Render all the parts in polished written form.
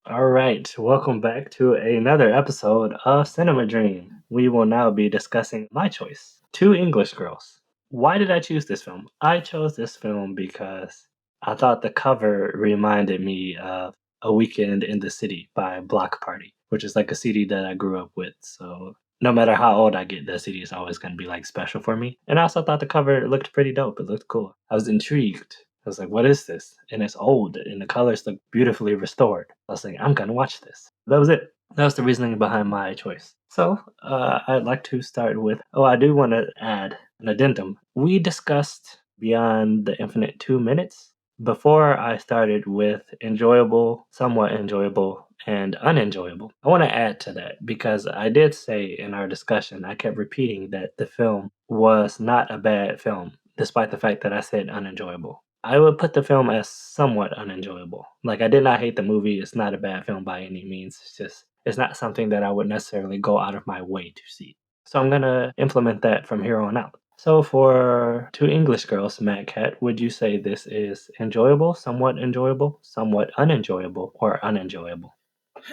All right, welcome back to another episode of Cinema Dream. We will now be discussing my choice, Two English Girls. Why did I choose this film? I chose this film because I thought the cover reminded me of A Weekend in the City by Block Party, which is like a CD that I grew up with. So no matter how old I get, that CD is always going to be like special for me. And I also thought the cover looked pretty dope. It looked cool. I was intrigued. I was like, what is this? And it's old and the colors look beautifully restored. I was like, I'm going to watch this. That was it. That was the reasoning behind my choice. So I'd like to start with, I do want to add an addendum. We discussed Beyond the Infinite 2 minutes before I started with enjoyable, somewhat enjoyable, and unenjoyable. I want to add to that because I did say in our discussion, I kept repeating that the film was not a bad film, despite the fact that I said unenjoyable. I would put the film as somewhat unenjoyable. Like, I did not hate the movie. It's not a bad film by any means. It's just, it's not something that I would necessarily go out of my way to see. So I'm going to implement that from here on out. So for Two English Girls, MadKat, would you say this is enjoyable, somewhat unenjoyable, or unenjoyable?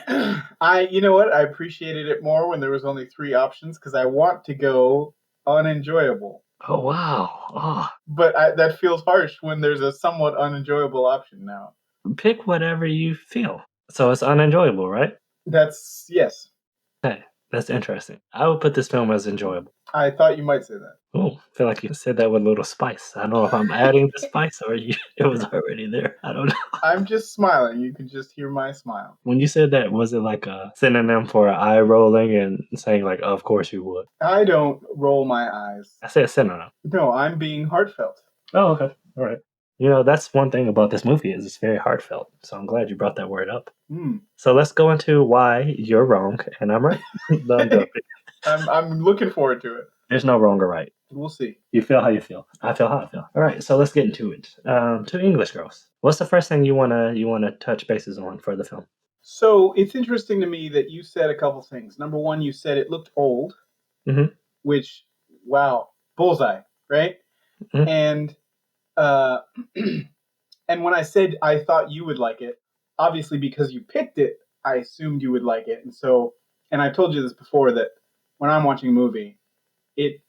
You know what? I appreciated it more when there was only three options because I want to go unenjoyable. Oh, wow. Oh, But that feels harsh when there's a somewhat unenjoyable option now. pick whatever you feel. So it's unenjoyable, right? That's, yes. Okay, that's interesting. I would put this film as enjoyable. I thought you might say that. Oh, I feel like you said that with a little spice. I don't know if I'm adding the spice or it was already there. I don't know. I'm just smiling. You can just hear my smile. When you said that, was it like a synonym for eye rolling and saying like, "Of course you would"? I don't roll my eyes. I said synonym. No, I'm being heartfelt. Oh, okay. All right. That's one thing about this movie is it's very heartfelt. So I'm glad you brought that word up. Mm. So let's go into why you're wrong and I'm right. No, I'm joking. I'm looking forward to it. There's no wrong or right. We'll see. You feel how you feel. I feel how I feel. All right, so let's get into it. Two English Girls. What's the first thing you wanna touch bases on for the film? So it's interesting to me that you said a couple things. Number one, you said it looked old, Mm-hmm. which, wow, bullseye, right? Mhm. And uh, and when I said I thought you would like it, obviously because you picked it, I assumed you would like it. And I've told you this before that when I'm watching a movie, it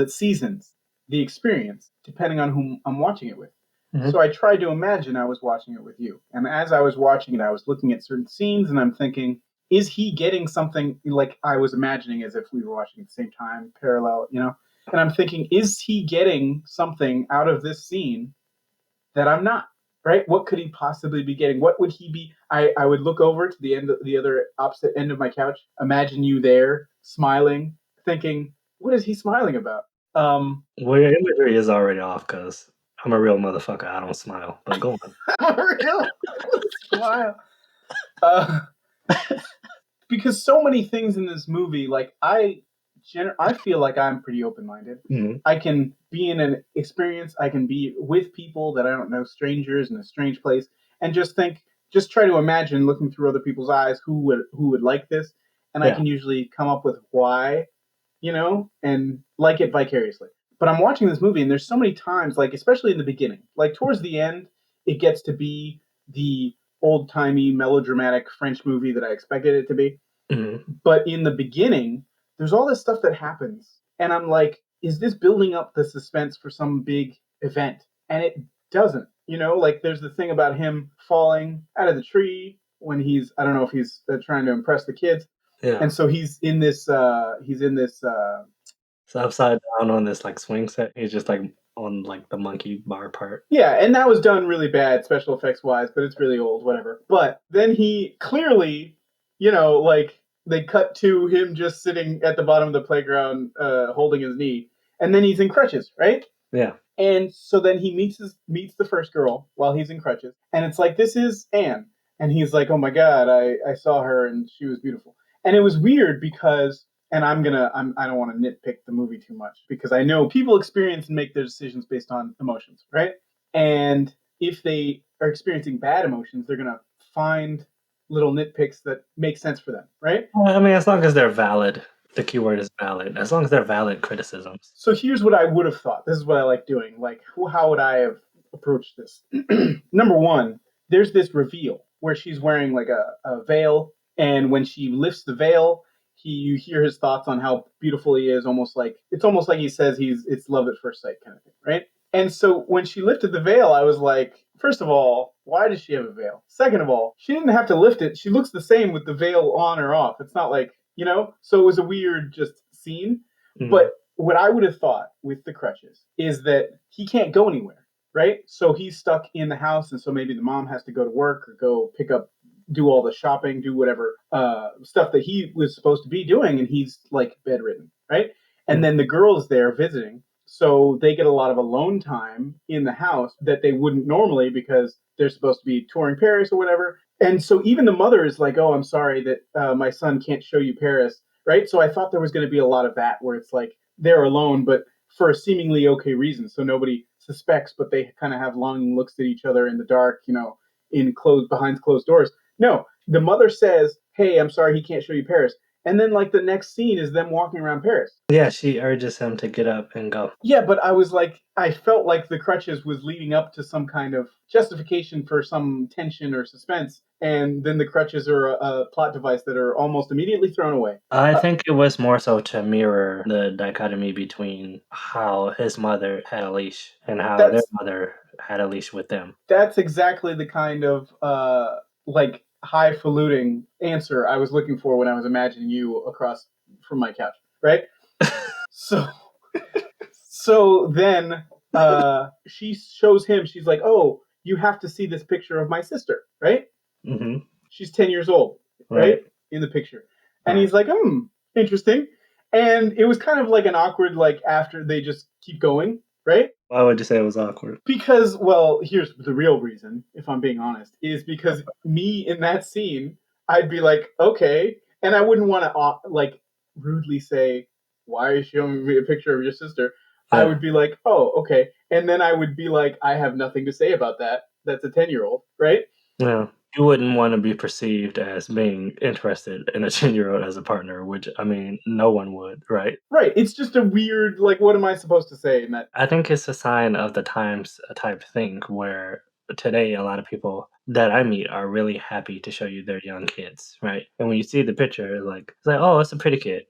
seasons the experience depending on whom I'm watching it with. Mhm. So I tried to imagine I was watching it with you. And as I was watching it, I was looking at certain scenes and I'm thinking, is he getting something like I was imagining as if we were watching at the same time, parallel, you know? And I'm thinking, is he getting something out of this scene that I'm not? Right? What could he possibly be getting? What would he be? I would look over to the other opposite end of my couch, imagine you there, smiling, thinking, what is he smiling about? Well, your imagery is already off because I'm a real motherfucker. I don't smile. But go on. Real smile. Uh, because so many things in this movie, like I feel like I'm pretty open minded. Mhm. I can be in an experience. I can be with people that I don't know, strangers in a strange place, and just try to imagine looking through other people's eyes who would like this, and I Yeah. can usually come up with why, and like it vicariously. But I'm watching this movie, and there's so many times, like especially in the beginning, like towards the end, it gets to be the old timey melodramatic French movie that I expected it to be. Mhm. But in the beginning, there's all this stuff that happens, and I'm like, is this building up the suspense for some big event? And it doesn't. Like there's the thing about him falling out of the tree when I don't know if he's trying to impress the kids, Yeah. and so he's in this. So upside down on this like swing set, he's just like on like the monkey bar part. Yeah, and that was done really bad special effects wise, but it's really old, whatever. But then he clearly, like they cut to him just sitting at the bottom of the playground, holding his knee, and then he's in crutches, right? Yeah. And so then he meets the first girl while he's in crutches, and it's like, this is Anne, and he's like, oh my god, I saw her and she was beautiful, and it was weird because, and I don't want to nitpick the movie too much because I know people experience and make their decisions based on emotions, right? And if they are experiencing bad emotions, they're gonna find little nitpicks that make sense for them, right? Well, I mean, as long as they're valid, the keyword is valid. As long as they're valid criticisms. So here's what I would have thought. This is what I like doing. Like, how would I have approached this? Number one, there's this reveal, where she's wearing like a veil, and when she lifts the veil, you hear his thoughts on how beautiful he is. It's almost like he says it's love at first sight kind of thing, right? And so when she lifted the veil, I was like, first of all, why does she have a veil? Second of all, she didn't have to lift it. She looks the same with the veil on or off. It's not like, so it was a weird just scene. Mm. But what I would have thought with the crutches is that he can't go anywhere, right? So he's stuck in the house, and so maybe the mom has to go to work or go pick up, do all the shopping, do whatever stuff that he was supposed to be doing, and he's like bedridden, right? And then the girl is there visiting, so they get a lot of alone time in the house that they wouldn't normally because they're supposed to be touring Paris or whatever. And so even the mother is like, "Oh, I'm sorry that my son can't show you Paris," right? So I thought there was going to be a lot of that where it's like they're alone, but for a seemingly okay reason, so nobody suspects, but they kind of have longing looks at each other in the dark, behind closed doors. No, the mother says, "Hey, I'm sorry he can't show you Paris." And then like the next scene is them walking around Paris. Yeah, she urges him to get up and go. Yeah, but I felt like the crutches was leading up to some kind of justification for some tension or suspense, and then the crutches are a plot device that are almost immediately thrown away. I think it was more so to mirror the dichotomy between how his mother had a leash and how their That's mother had a leash with them. that's exactly the kind of like highfalutin answer I was looking for when I was imagining you across from my couch, right? So so then she shows him, she's like, "Oh, you have to see this picture of my sister," right? Hmm. She's 10 years old, right? Right. In the picture. And Right. he's like, interesting. And it was kind of like an awkward, like, after they just keep going, right? Why would you say it was awkward? Because, well, here's the real reason, if I'm being honest, is because me in that scene, I'd be like, okay. And I wouldn't want to, like, rudely say, "Why are you showing me a picture of your sister?" I Yeah. would be like, "Oh, okay." And then I would be like, "I have nothing to say about that. That's a 10-year-old, right?" Yeah. You wouldn't want to be perceived as being interested in a 10-year-old as a partner, which, I mean, no one would, right? Right. It's just a weird, like, what am I supposed to say in that? I think it's a sign of the times type thing where today a lot of people that I meet are really happy to show you their young kids, right? And when you see the picture, it's like, oh, it's a pretty kid,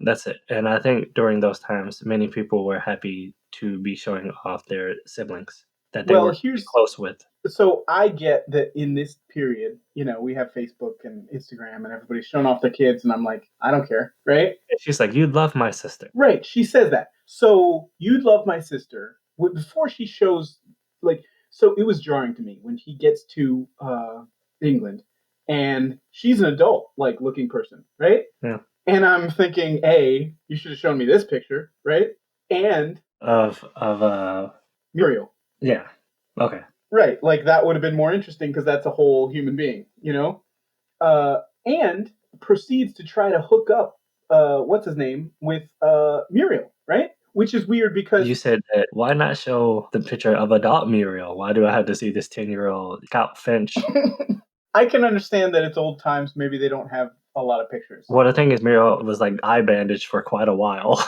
that's it. And I think during those times, many people were happy to be showing off their siblings that they Well, were really here's close with. so I get that in this period, we have Facebook and Instagram and everybody's showing off their kids, and I'm like, I don't care, right? And she's like, "You love my sister." Right. She says that. So you'd love my sister. Before she shows, like, so it was jarring to me when he gets to England and she's an adult, like, looking person, right? Yeah. And I'm thinking, A, you should have shown me this picture, right? And Of Muriel. yeah. Okay. Right, like that would have been more interesting because that's a whole human being, and proceeds to try to hook up, what's his name, with Muriel, right? Which is weird because You said that why not show the picture of adult Muriel? Why do I have to see this 10-year-old Scout Finch? I can understand that it's old times. Maybe they don't have a lot of pictures. Well, the thing is Muriel was, like, eye bandaged for quite a while,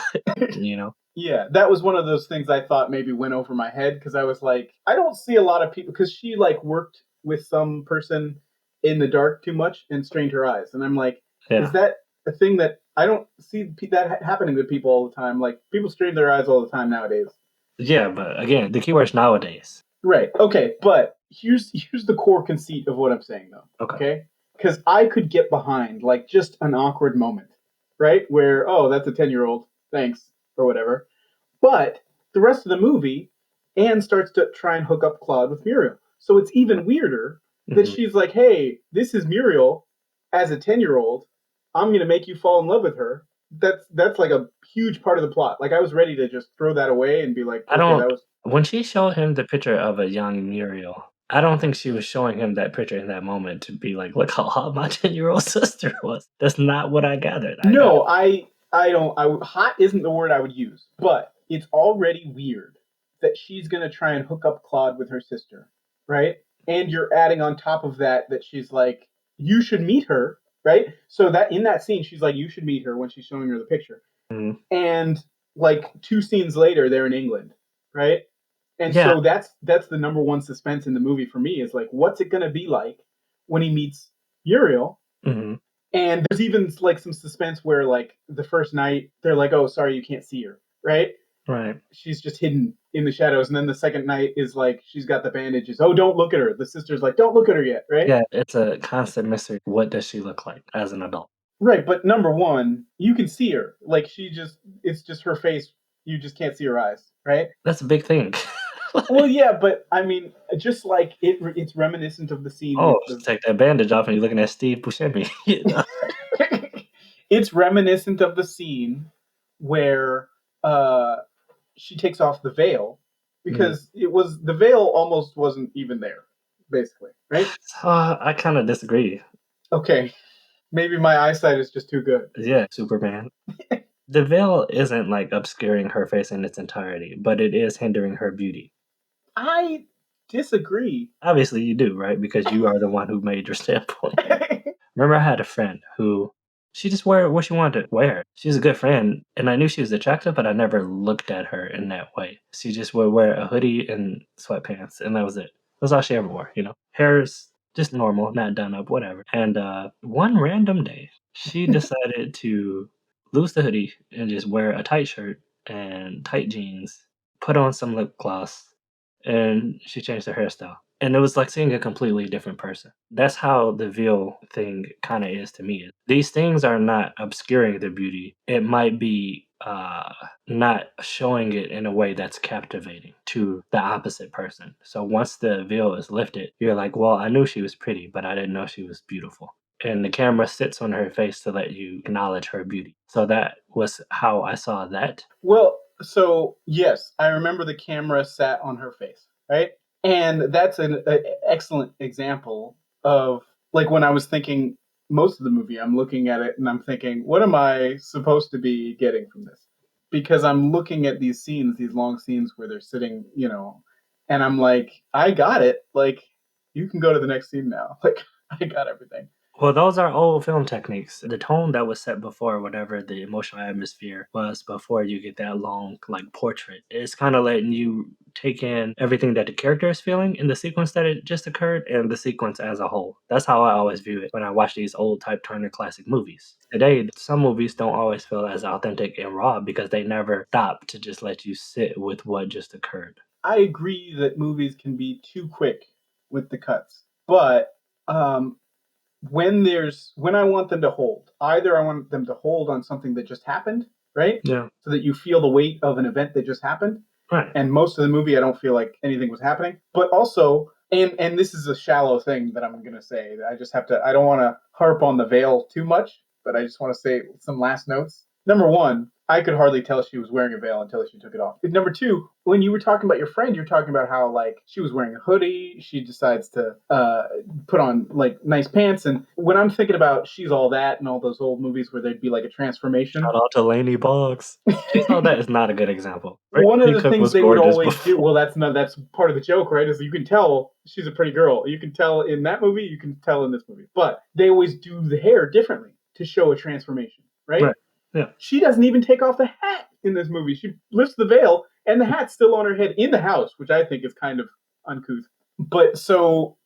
you know? Yeah, that was one of those things I thought maybe went over my head because I was like, I don't see a lot of people because she like worked with some person in the dark too much and strained her eyes, and I'm like, is Yeah. that a thing that I don't see that happening to people all the time? Like people strain their eyes all the time nowadays. Yeah, but again, the keyword is nowadays. Right. Okay, but here's the core conceit of what I'm saying though. Okay. Okay, because I could get behind like just an awkward moment, right? Where that's a 10-year-old, thanks or whatever. But the rest of the movie, Anne starts to try and hook up Claude with Muriel. So it's even weirder that Mhm. she's like, "Hey, this is Muriel as a 10-year-old. I'm gonna make you fall in love with her." That's like a huge part of the plot. Like I was ready to just throw that away and be like, I "Okay, don't that was." when she showed him the picture of a young Muriel, I don't think she was showing him that picture in that moment to be like, "Look how hot my 10-year-old sister was." That's not what I gathered. I got No, I don't. Hot isn't the word I would use, but it's already weird that she's gonna try and hook up Claude with her sister, right? And you're adding on top of that that she's like, you should meet her, right? So that in that scene, she's like, you should meet her when she's showing her the picture, mhm. and like two scenes later, they're in England, right? And Yeah, so that's the number one suspense in the movie for me is like, what's it gonna be like when he meets Muriel. Hmm. And there's even like some suspense where like the first night they're like, "Oh, sorry, you can't see her," right? Right. She's just hidden in the shadows. And then the second night is like she's got the bandages. Oh, don't look at her. The sister's like, "Don't look at her yet," right? Yeah, it's a constant mystery. What does she look like as an adult? Right, but number one, you can see her. Like it's just her face. You just can't see her eyes, right? That's a big thing. Well, yeah, but I mean, just like it's reminiscent of the scene Oh, with the. take that bandage off and you're looking at Steve Buscemi. You know? It's reminiscent of the scene where uh, she takes off the veil Mhm. because it was the veil almost wasn't even there, basically, right? I kind of disagree. Okay, maybe my eyesight is just too good. Yeah, Superman. The veil isn't like obscuring her face in its entirety, but it is hindering her beauty. I disagree. Obviously, you do, right? Because you are the one who made your standpoint. Remember, I had a friend who she just wear what she wanted to wear. She's a good friend, and I knew she was attractive, but I never looked at her in that way. She just would wear a hoodie and sweatpants, and that was it. That's all she ever wore, you know? Hair's just normal, not done up, whatever. And one random day, she decided to lose the hoodie and just wear a tight shirt and tight jeans, put on some lip gloss, and she changed her hairstyle. And it was like seeing a completely different person. That's how the veil thing kind of is to me. These things are not obscuring the beauty. It might be not showing it in a way that's captivating to the opposite person. So once the veil is lifted, you're like, well, I knew she was pretty, but I didn't know she was beautiful. And the camera sits on her face to let you acknowledge her beauty. So that was how I saw that. Well, so yes, I remember the camera sat on her face, right? And that's an excellent example of like when I was thinking most of the movie, I'm looking at it and I'm thinking, what am I supposed to be getting from this? Because I'm looking at these scenes, these long scenes where they're sitting, and I'm like, I got it. Like, you can go to the next scene now. Like, I got everything. Well, those are old film techniques. The tone that was set before, whatever the emotional atmosphere was before you get that long, like portrait, it's kind of letting you take in everything that the character is feeling in the sequence that it just occurred and the sequence as a whole. That's how I always view it when I watch these old type Turner classic movies. Today, some movies don't always feel as authentic and raw because they never stop to just let you sit with what just occurred. I agree that movies can be too quick with the cuts, but um, when I want them to hold, either I want them to hold on something that just happened, right? Yeah, So that you feel the weight of an event that just happened. right. And most of the movie, I don't feel like anything was happening. But also, and this is a shallow thing that I'm gonna say. I just have to. I don't want to harp on the veil too much, but I just want to say some last notes. Number one, I could hardly tell she was wearing a veil until she took it off. And number two, when you were talking about your friend, you're talking about how like she was wearing a hoodie. She decides to put on like nice pants, and when I'm thinking about She's All That and all those old movies where there'd be like a transformation. Shout out to Laney Boggs. She saw that is not a good example. One of Brittany the Cook things was they would gorgeous always do, before. well, that's part of the joke, right? Is you can tell she's a pretty girl. You can tell in that movie, you can tell in this movie. But they always do the hair differently to show a transformation, right? Right. Yeah. She doesn't even take off the hat in this movie. She lifts the veil and the hat's still on her head in the house, which I think is kind of uncouth. But so,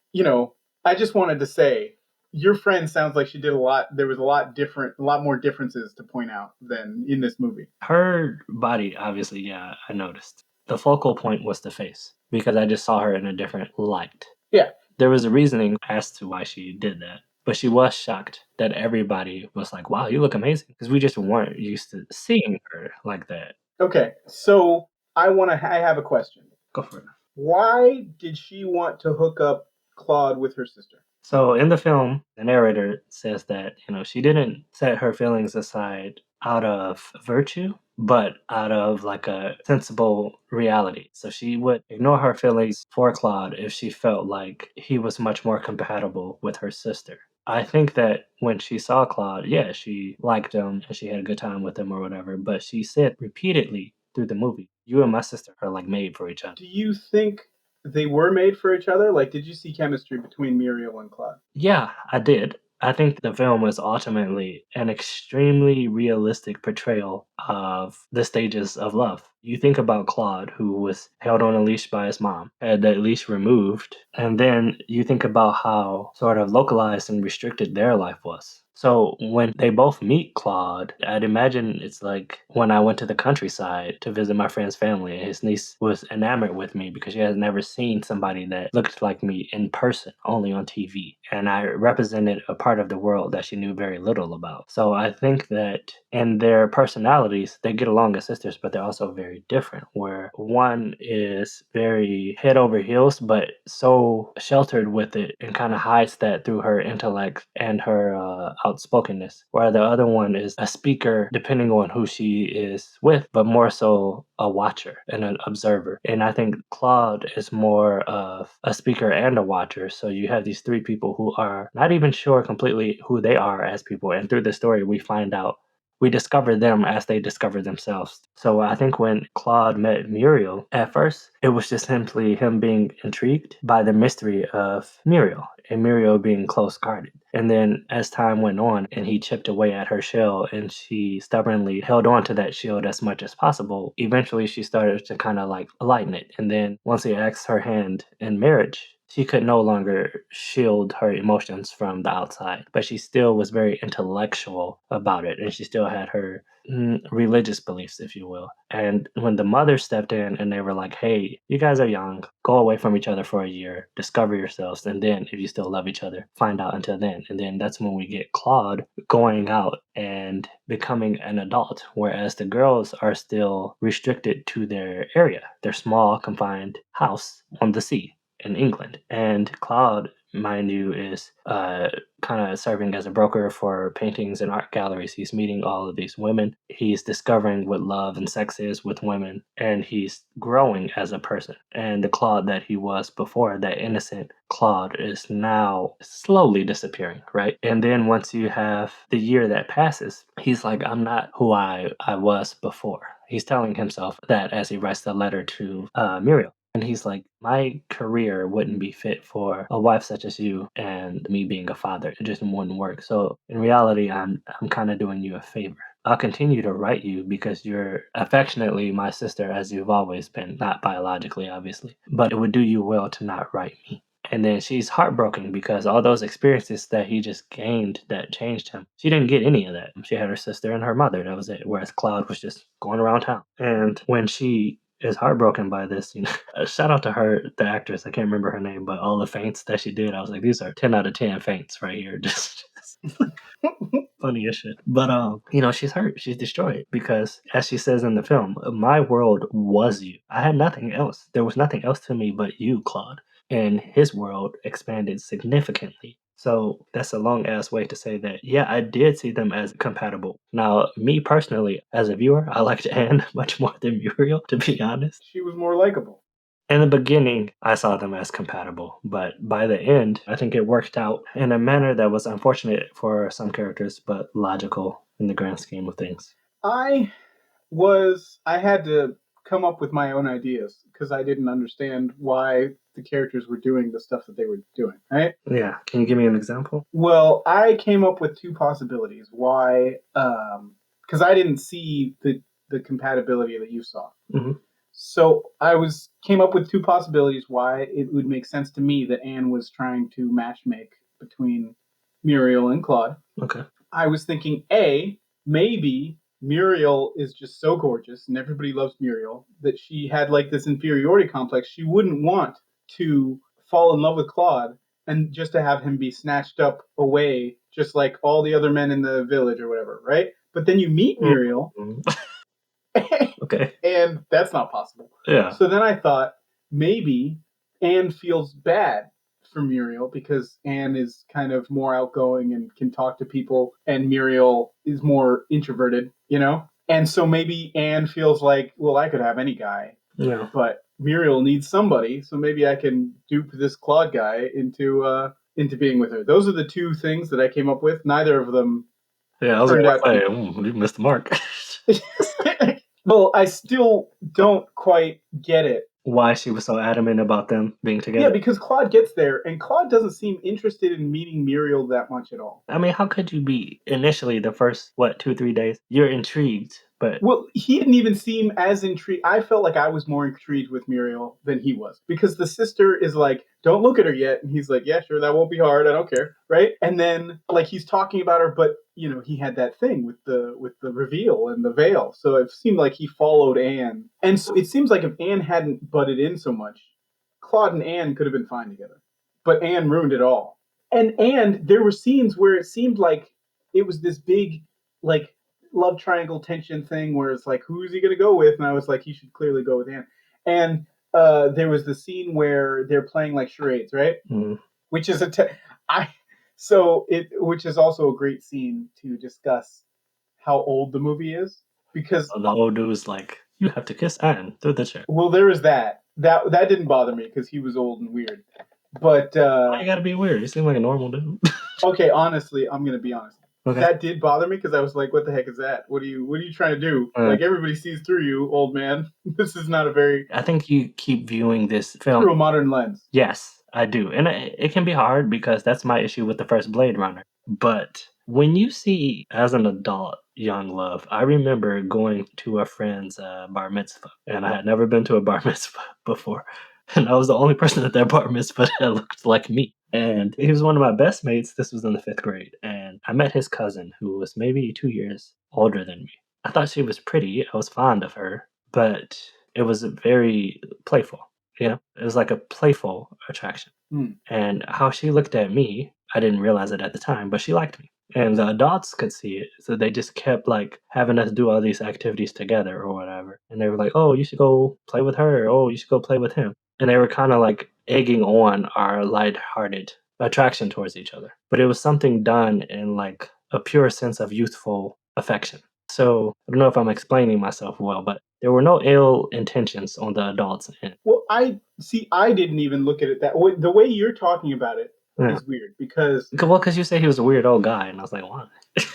I just wanted to say your friend sounds like she did a lot. There was a lot more differences to point out than in this movie. Her body, obviously, yeah, I noticed. The focal point was the face because I just saw her in a different light. Yeah. There was a reasoning as to why she did that, but she was shocked that everybody was like, wow, you look amazing because we just weren't used to seeing her like that. Okay. So I have a question. Go for it. Why did she want to hook up Claude with her sister? So in the film, the narrator says that, she didn't set her feelings aside out of virtue, but out of like a sensible reality. So she would ignore her feelings for Claude if she felt like he was much more compatible with her sister. I think that when she saw Claude, yeah, she liked him and she had a good time with him or whatever, but she said repeatedly through the movie, you and my sister are like made for each other. Do you think they were made for each other? Like, did you see chemistry between Muriel and Claude? Yeah, I did. I think the film was ultimately an extremely realistic portrayal of the stages of love. You think about Claude, who was held on a leash by his mom, had that leash removed, and then you think about how sort of localized and restricted their life was. So when they both meet Claude, I'd imagine it's like when I went to the countryside to visit my friend's family, and his niece was enamored with me because she has never seen somebody that looked like me in person, only on TV. And I represented a part of the world that she knew very little about. So I think that in their personalities, they get along as sisters, but they're also very different, where one is very head over heels, but so sheltered with it and kind of hides that through her intellect and her outspokenness, while the other one is a speaker depending on who she is with, but more so a watcher and an observer. And I think Claude is more of a speaker and a watcher. So you have these three people who are not even sure completely who they are as people. And through the story, we discover them as they discover themselves. So I think when Claude met Muriel, at first, it was just simply him being intrigued by the mystery of Muriel and Muriel being close guarded. And then as time went on and he chipped away at her shell and she stubbornly held on to that shield as much as possible, eventually she started to kind of like lighten it. And then once he asked her hand in marriage, she could no longer shield her emotions from the outside, but she still was very intellectual about it, and she still had her religious beliefs, if you will. And when the mother stepped in and they were like, hey, you guys are young, go away from each other for a year, discover yourselves, and then if you still love each other, find out until then. And then that's when we get Claude going out and becoming an adult, whereas the girls are still restricted to their area, their small, confined house on the sea in England. And Claude, mind you, is kind of serving as a broker for paintings and art galleries. He's meeting all of these women. He's discovering what love and sex is with women, and he's growing as a person. And the Claude that he was before, that innocent Claude, is now slowly disappearing, right? And then once you have the year that passes, he's like, I'm not who I was before. He's telling himself that as he writes the letter to Muriel. And he's like, my career wouldn't be fit for a wife such as you and me being a father. It just wouldn't work. So in reality, I'm kind of doing you a favor. I'll continue to write you because you're affectionately my sister as you've always been, not biologically, obviously. But it would do you well to not write me. And then she's heartbroken because all those experiences that he just gained that changed him, she didn't get any of that. She had her sister and her mother. That was it. Whereas Cloud was just going around town. And when she is heartbroken by this, shout out to her, the actress. I can't remember her name, but all the faints that she did, I was like, these are 10 out of 10 faints right here. Just funny as shit. But she's hurt. She's destroyed because, as she says in the film, my world was you. I had nothing else. There was nothing else to me but you, Claude. And his world expanded significantly. So that's a long ass way to say that, yeah, I did see them as compatible. Now, me personally, as a viewer, I liked Anne much more than Muriel, to be honest. She was more likable. In the beginning, I saw them as compatible, but by the end, I think it worked out in a manner that was unfortunate for some characters, but logical in the grand scheme of things. I had to come up with my own ideas because I didn't understand why the characters were doing the stuff that they were doing, right? Yeah. Can you give me an example? Well, I came up with two possibilities. Why? Because I didn't see the compatibility that you saw. Mm-hmm. So came up with two possibilities why it would make sense to me that Anne was trying to matchmake between Muriel and Claude. Okay. I was thinking, A, maybe Muriel is just so gorgeous and everybody loves Muriel that she had like this inferiority complex. She wouldn't want to fall in love with Claude and just to have him be snatched up away, just like all the other men in the village or whatever, right? But then you meet Muriel. Mm-hmm. Okay. And that's not possible. Yeah. So then I thought maybe Anne feels bad for Muriel because Anne is kind of more outgoing and can talk to people, and Muriel is more introverted, And so maybe Anne feels like, well, I could have any guy, but Muriel needs somebody, so maybe I can dupe this Claude guy into being with her. Those are the two things that I came up with. Neither of them. Yeah, I was going to say, you missed the mark. Well, I still don't quite get it. Why she was so adamant about them being together. Yeah, because Claude gets there, and Claude doesn't seem interested in meeting Muriel that much at all. I mean, how could you be initially the first, 2-3 days? You're intrigued But Well, he didn't even seem as intrigued. I felt like I was more intrigued with Muriel than he was because the sister is like, "Don't look at her yet," and he's like, "Yeah, sure, that won't be hard. I don't care." Right? And then like he's talking about her, but he had that thing with the reveal and the veil, so it seemed like he followed Anne, and so it seems like if Anne hadn't butted in so much, Claude and Anne could have been fine together, but Anne ruined it all. And there were scenes where it seemed like it was this big like love triangle tension thing where it's like, who's he gonna go with? And I was like, he should clearly go with Anne. And there was the scene where they're playing like charades, right? mm, Which is I so it which is also a great scene to discuss how old the movie is because the old dude was like, "You have to kiss Anne through the chair." well there is that didn't bother me because he was old and weird, but Why you gotta be weird? You seem like a normal dude. okay, honestly, I'm gonna be honest. Okay. That did bother me because I was like, "What the heck is that? What are you trying to do? Like everybody sees through you, old man. This is not a very I think you keep viewing this film. through a modern lens." Yes, I do. And it can be hard because that's my issue with the first Blade Runner. But when you see, as an adult, young love, I remember going to a friend's bar mitzvah, and I had never been to a bar mitzvah before. And I was the only person at that bar mitzvah that looked like me. And he was one of my best mates. This was in the 5th grade. And I met his cousin, who was maybe 2 years older than me. I thought she was pretty. I was fond of her, but it was very playful. It was like a playful attraction. Hmm. And how she looked at me, I didn't realize it at the time, but she liked me. And the adults could see it. So they just kept like having us do all these activities together or whatever. And they were like, "Oh, you should go play with her. Oh, you should go play with him." And they were kind of like egging on our lighthearted attraction towards each other. But it was something done in like a pure sense of youthful affection. So I don't know if I'm explaining myself well, but there were no ill intentions on the adults' end. Well, I didn't even look at it that way. The way you're talking about it Yeah. is weird because Well, because you say he was a weird old guy, and I was like, why?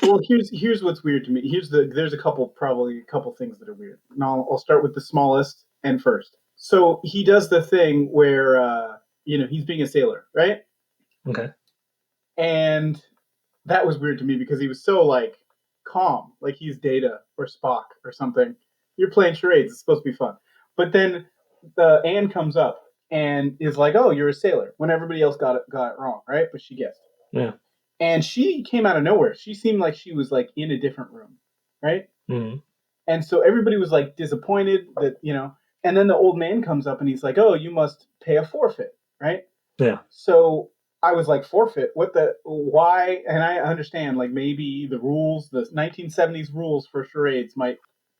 well, here's what's weird to me. There's probably a couple things that are weird. And I'll start with the smallest and first. So he does the thing where he's being a sailor, right? Okay. And that was weird to me because he was so like calm, like he's Data or Spock or something. You're playing charades; it's supposed to be fun. But then Anne comes up and is like, "Oh, you're a sailor," when everybody else got it wrong, right? But she guessed. Yeah. And she came out of nowhere. She seemed like she was like in a different room, right? Hmm. And so everybody was like disappointed that. And then the old man comes up and he's like, "Oh, you must pay a forfeit," right? Yeah. So I was like, forfeit? What the? Why? And I understand, like maybe the 1970s rules for charades might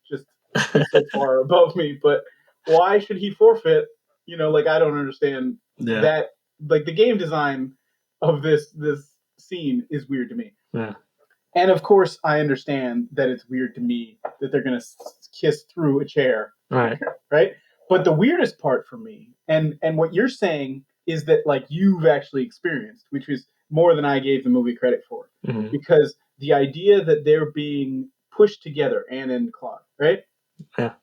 just be so far above me, but why should he forfeit? Like I don't understand Yeah. that. Like the game design of this scene is weird to me. Yeah. And of course, I understand that it's weird to me that they're gonna kiss through a chair, All right. right? But the weirdest part for me, and what you're saying is that like you've actually experienced, which was more than I gave the movie credit for, Hmm. because the idea that they're being pushed together, Anne and Claude, right, Yeah.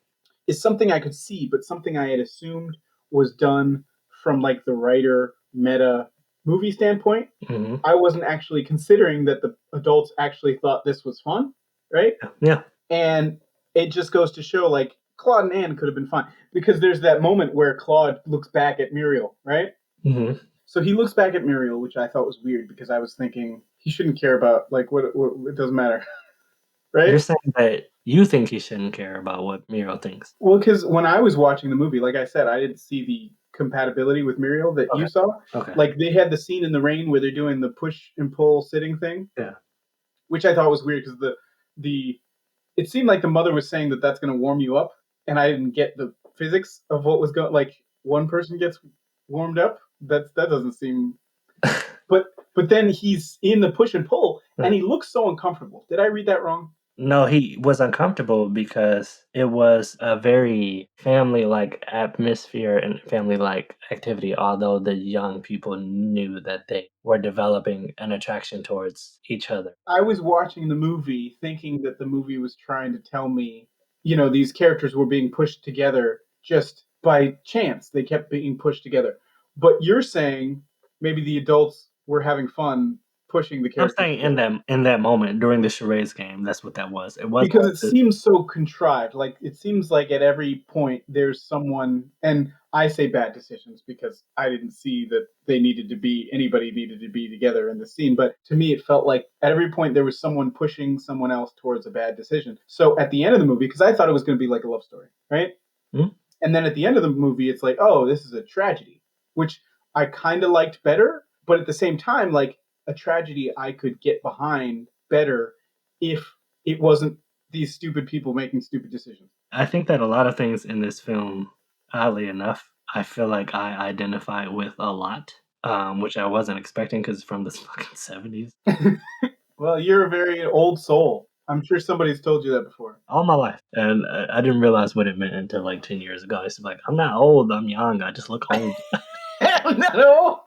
is something I could see, but something I had assumed was done from like the writer meta movie standpoint. Hmm. I wasn't actually considering that the adults actually thought this was fun, right? Yeah. And it just goes to show like Claude and Anne could have been fine because there's that moment where Claude looks back at Muriel, right? Hmm. So he looks back at Muriel, which I thought was weird because I was thinking he shouldn't care about like what it doesn't matter, right? You're saying that you think he shouldn't care about what Miro thinks. Well, because when I was watching the movie, like I said, I didn't see the compatibility with Muriel that you Okay. saw. Okay. Like they had the scene in the rain where they're doing the push and pull sitting thing, Yeah. which I thought was weird because the it seemed like the mother was saying that that's going to warm you up, and I didn't get the physics of what was going. Like one person gets warmed up, that doesn't seem. But then he's in the push and pull, and he looks so uncomfortable. Did I read that wrong? No, he was uncomfortable because it was a very family-like atmosphere and family-like activity, although the young people knew that they were developing an attraction towards each other. I was watching the movie thinking that the movie was trying to tell me, these characters were being pushed together just by chance. They kept being pushed together. But you're saying maybe the adults were having fun pushing the I'm characters saying together. in that moment during the charades game, that's what that was. It wasn't Because like it the seems so contrived. Like it seems like at every point there's someone, and I say bad decisions because I didn't see that anybody needed to be together in the scene. But to me, it felt like at every point there was someone pushing someone else towards a bad decision. So at the end of the movie, because I thought it was going to be like a love story, right? Hmm? And then at the end of the movie, it's like, oh, this is a tragedy, which I kind of liked better. But at the same time, like a tragedy I could get behind better if it wasn't these stupid people making stupid decisions. I think that a lot of things in this film, oddly enough, I feel like I identify with a lot, which I wasn't expecting because it's from the fucking 70s. Well, you're a very old soul. I'm sure somebody's told you that before. All my life, and I didn't realize what it meant until like 10 years ago. I used to be like, I'm not old, I'm young, I just look old. No.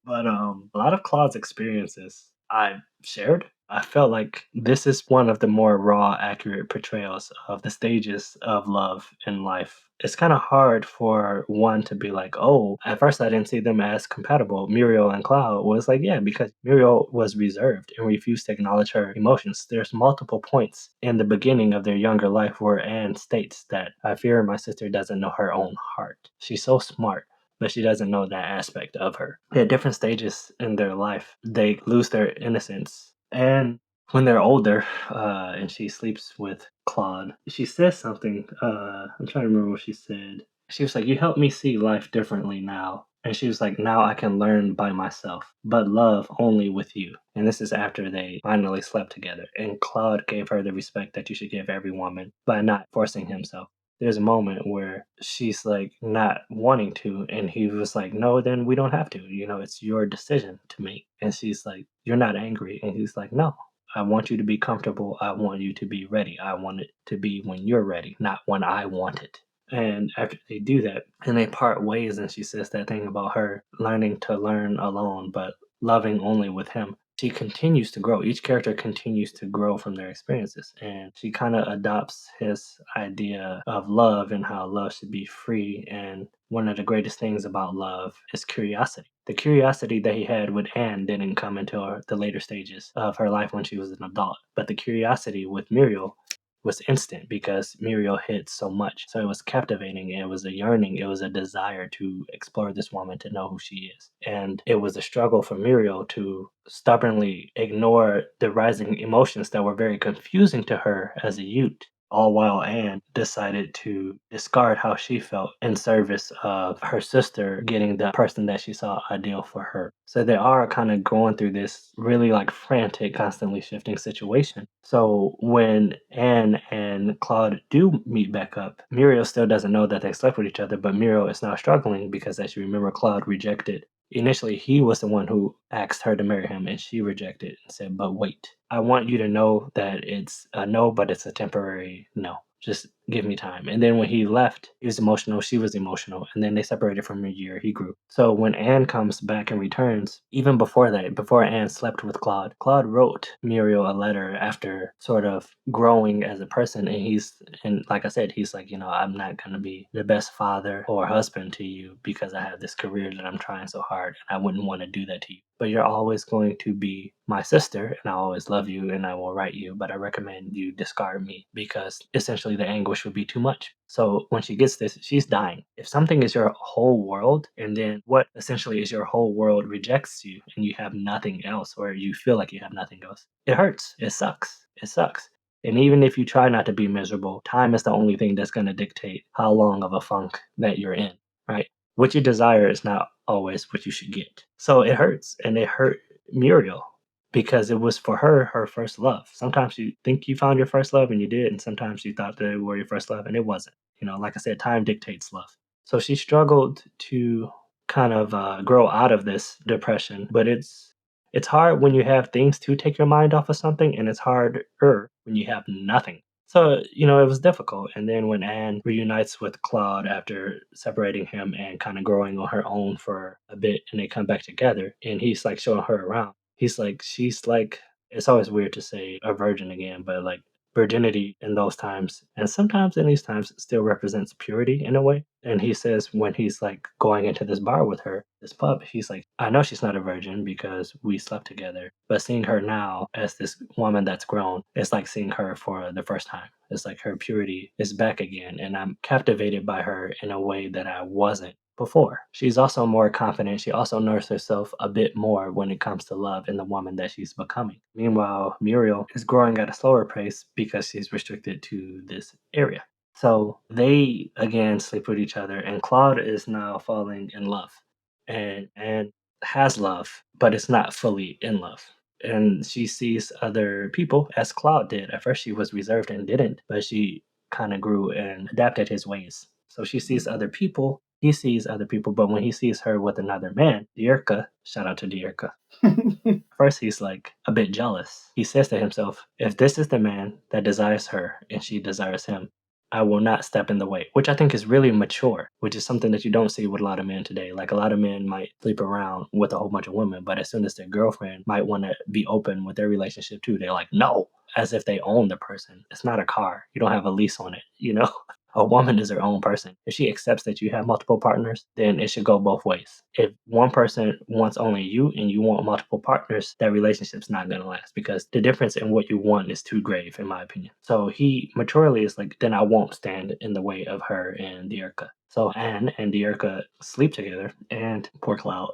But a lot of Claude's experiences I shared. I felt like this is one of the more raw, accurate portrayals of the stages of love in life. It's kind of hard for one to be like, oh, at first I didn't see them as compatible. Muriel and Cloud was like, yeah, because Muriel was reserved and refused to acknowledge her emotions. There's multiple points in the beginning of their younger life where Anne states that I fear my sister doesn't know her own heart. She's so smart, but she doesn't know that aspect of her. At different stages in their life, they lose their innocence. And when they're older, and she sleeps with Claude, she says something. I'm trying to remember what she said. She was like, you help me see life differently now. And she was like, now I can learn by myself, but love only with you. And this is after they finally slept together. And Claude gave her the respect that you should give every woman by not forcing himself. There's a moment where she's like not wanting to, and he was like, no, then we don't have to, it's your decision to make. And she's like, you're not angry, and he's like, no, I want you to be comfortable, I want you to be ready, I want it to be when you're ready, not when I want it. And after they do that and they part ways, and she says that thing about her learning to learn alone but loving only with him, she continues to grow. Each character continues to grow from their experiences, and she kind of adopts his idea of love and how love should be free. And one of the greatest things about love is curiosity. The curiosity that he had with Anne didn't come until the later stages of her life when she was an adult, but the curiosity with Muriel was instant because Muriel hid so much. So it was captivating. It was a yearning. It was a desire to explore this woman, to know who she is. And it was a struggle for Muriel to stubbornly ignore the rising emotions that were very confusing to her as a youth. All while Anne decided to discard how she felt in service of her sister getting the person that she saw ideal for her. So they are kind of going through this really like frantic, constantly shifting situation. So when Anne and Claude do meet back up, Muriel still doesn't know that they slept with each other, but Muriel is now struggling because, as you remember, Claude rejected. Initially, he was the one who asked her to marry him, and she rejected and said, but wait, I want you to know that it's a no, but it's a temporary no. Just give me time. And then when he left, he was emotional, she was emotional, and then they separated for a year. He grew. So when Anne comes back and returns, even before that, before Anne slept with Claude, Claude wrote Muriel a letter after sort of growing as a person. And like I said, he's like, I'm not going to be the best father or husband to you because I have this career that I'm trying so hard, and I wouldn't want to do that to you. But you're always going to be my sister, and I always love you, and I will write you, but I recommend you discard me because essentially the anguish would be too much. So when she gets this, she's dying. If something is your whole world, and then what essentially is your whole world rejects you, and you have nothing else, or you feel like you have nothing else, it hurts. It sucks. It sucks. And even if you try not to be miserable, time is the only thing that's going to dictate how long of a funk that you're in, right? What you desire is not always what you should get. So it hurts, and it hurt Muriel because it was for her first love. Sometimes you think you found your first love and you did, and sometimes you thought they were your first love and it wasn't. Like I said, time dictates love. So she struggled to kind of grow out of this depression, but it's hard when you have things to take your mind off of something, and it's harder when you have nothing. So, it was difficult. And then when Anne reunites with Claude after separating him and kind of growing on her own for a bit, and they come back together, and he's like showing her around. He's like, she's like, it's always weird to say a virgin again, but like virginity in those times, and sometimes in these times, still represents purity in a way. And he says when he's like going into this bar with her, this pub, he's like, I know she's not a virgin because we slept together, but seeing her now as this woman that's grown, it's like seeing her for the first time. It's like her purity is back again, and I'm captivated by her in a way that I wasn't before. She's also more confident. She also knows herself a bit more when it comes to love and the woman that she's becoming. Meanwhile, Muriel is growing at a slower pace because she's restricted to this area. So they again sleep with each other, and Claude is now falling in love and has love, but it's not fully in love. And she sees other people as Claude did. At first, she was reserved and didn't, but she kind of grew and adapted his ways. So she sees other people. He sees other people, but when he sees her with another man, Dierka, shout out to Dierka, first he's like a bit jealous. He says to himself, if this is the man that desires her and she desires him, I will not step in the way, which I think is really mature, which is something that you don't see with a lot of men today. Like a lot of men might sleep around with a whole bunch of women, but as soon as their girlfriend might want to be open with their relationship too, they're like, no, as if they own the person. It's not a car. You don't have a lease on it, you know? A woman is her own person. If she accepts that you have multiple partners, then it should go both ways. If one person wants only you and you want multiple partners, that relationship's not going to last because the difference in what you want is too grave, in my opinion. So he maturely is like, then I won't stand in the way of her and Dierka. So Anne and Dierka sleep together, and poor Cloud.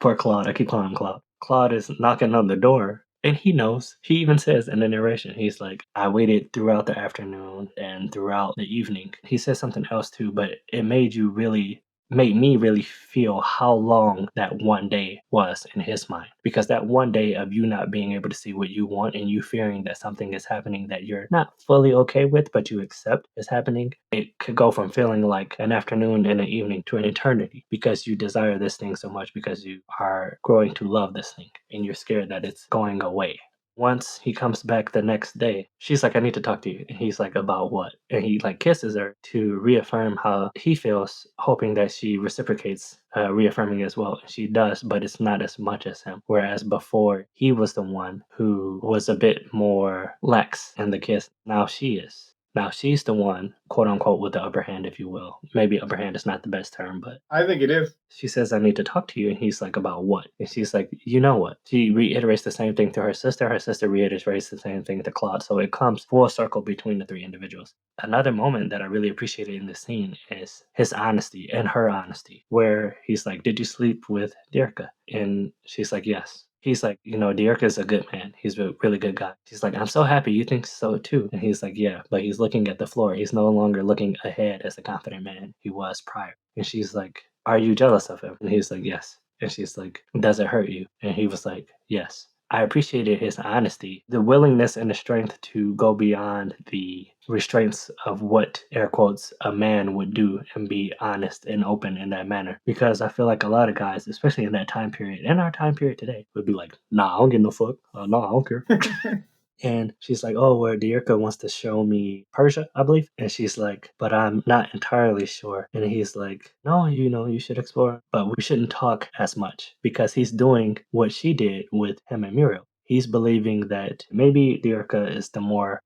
Poor Claude. I keep calling him Claude. Claude is knocking on the door, and he knows. He even says in the narration, he's like, I waited throughout the afternoon and throughout the evening. He says something else too, but it made me really feel how long that one day was in his mind. Because that one day of you not being able to see what you want and you fearing that something is happening that you're not fully okay with, but you accept is happening, it could go from feeling like an afternoon and an evening to an eternity because you desire this thing so much because you are growing to love this thing and you're scared that it's going away. Once he comes back the next day, she's like, I need to talk to you. And he's like, about what? And he like kisses her to reaffirm how he feels, hoping that she reciprocates, reaffirming as well. She does, but it's not as much as him. Whereas before, he was the one who was a bit more lax in the kiss. Now she is. Now she's the one, quote unquote, with the upper hand, if you will. Maybe upper hand is not the best term, but I think it is. she says, I need to talk to you. And he's like, about what? And she's like, you know what? She reiterates the same thing to her sister. Her sister reiterates the same thing to Claude. So it comes full circle between the three individuals. Another moment that I really appreciated in this scene is his honesty and her honesty, where he's like, did you sleep with Dirka? And she's like, yes. He's like, Dirk is a good man. He's a really good guy. She's like, I'm so happy you think so too. And he's like, yeah, but he's looking at the floor. He's no longer looking ahead as a confident man he was prior. And she's like, are you jealous of him? And he's like, yes. And she's like, does it hurt you? And he was like, yes. I appreciated his honesty, the willingness and the strength to go beyond the restraints of what, air quotes, a man would do and be honest and open in that manner. Because I feel like a lot of guys, especially in that time period, in our time period today, would be like, nah, I don't give no fuck. Nah, I don't care. And she's like, oh, well, Dierka wants to show me Persia, I believe. And she's like, but I'm not entirely sure. And he's like, no, you should explore, but we shouldn't talk as much because he's doing what she did with him and Muriel. He's believing that maybe Dierka is the more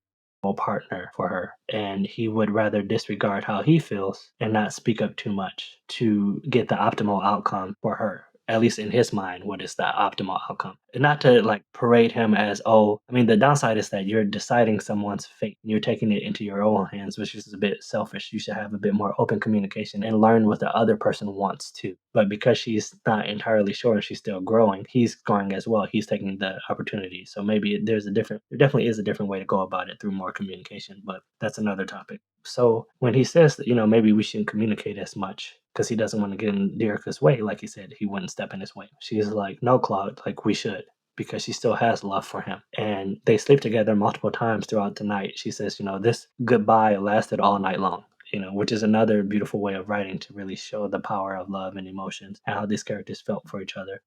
partner for her and he would rather disregard how he feels and not speak up too much to get the optimal outcome for her, at least in his mind, what is the optimal outcome. And not to like parade him as, oh, I mean, the downside is that you're deciding someone's fate. You're taking it into your own hands, which is a bit selfish. You should have a bit more open communication and learn what the other person wants too. But because she's not entirely sure and she's still growing, he's growing as well. He's taking the opportunity. So maybe there definitely is a different way to go about it through more communication, but that's another topic. So when he says that, maybe we shouldn't communicate as much because he doesn't want to get in Derica's way, like he said, he wouldn't step in his way. She's like, no, Claude, like we should, because she still has love for him. And they sleep together multiple times throughout the night. She says, this goodbye lasted all night long. Which is another beautiful way of writing to really show the power of love and emotions and how these characters felt for each other.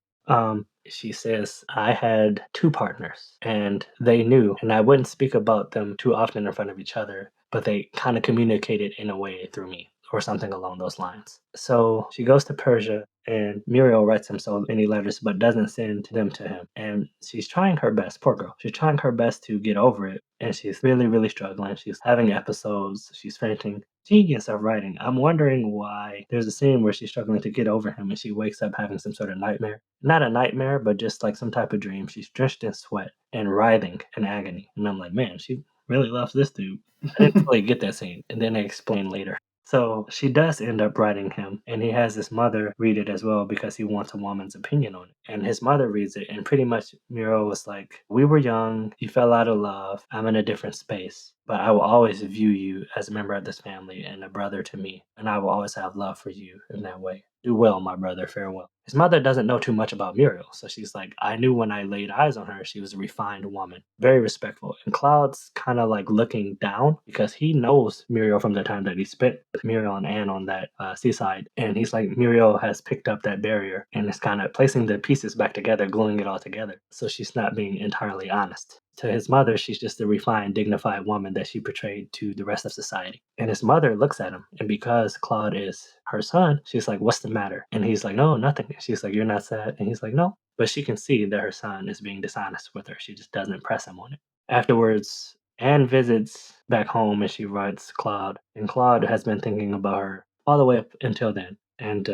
She says, I had two partners and they knew, and I wouldn't speak about them too often in front of each other, but they kind of communicated in a way through me or something along those lines. So she goes to Persia And Muriel writes him so many letters but doesn't send them to him. And she's trying her best, poor girl. She's trying her best to get over it. And she's really, really struggling. She's having episodes. She's fainting. Genius of writing. I'm wondering why there's a scene where she's struggling to get over him and she wakes up having some sort of nightmare. Not a nightmare, but just like some type of dream. She's drenched in sweat and writhing in agony. And I'm like, man, she really loves this dude. I didn't fully get that scene. And then they explain later. So she does end up writing him, and he has his mother read it as well because he wants a woman's opinion on it. And his mother reads it, and pretty much Muriel was like, we were young, you fell out of love, I'm in a different space, but I will always view you as a member of this family and a brother to me, and I will always have love for you in that way. Do well, my brother, farewell. His mother doesn't know too much about Muriel, so she's like, I knew when I laid eyes on her, she was a refined woman, very respectful. And Cloud's kind of like looking down because he knows Muriel from the time that he spent with Muriel and Anne on that seaside. And he's like, Muriel has picked up that barrier and is kind of placing the pieces back together, gluing it all together. So she's not being entirely honest. To his mother, she's just a refined, dignified woman that she portrayed to the rest of society. And his mother looks at him, and because Claude is her son, she's like, what's the matter? And he's like, no, nothing. She's like, you're not sad? And he's like, no. But she can see that her son is being dishonest with her. She just doesn't press him on it. Afterwards, Anne visits back home and she writes Claude. And Claude has been thinking about her all the way up until then. And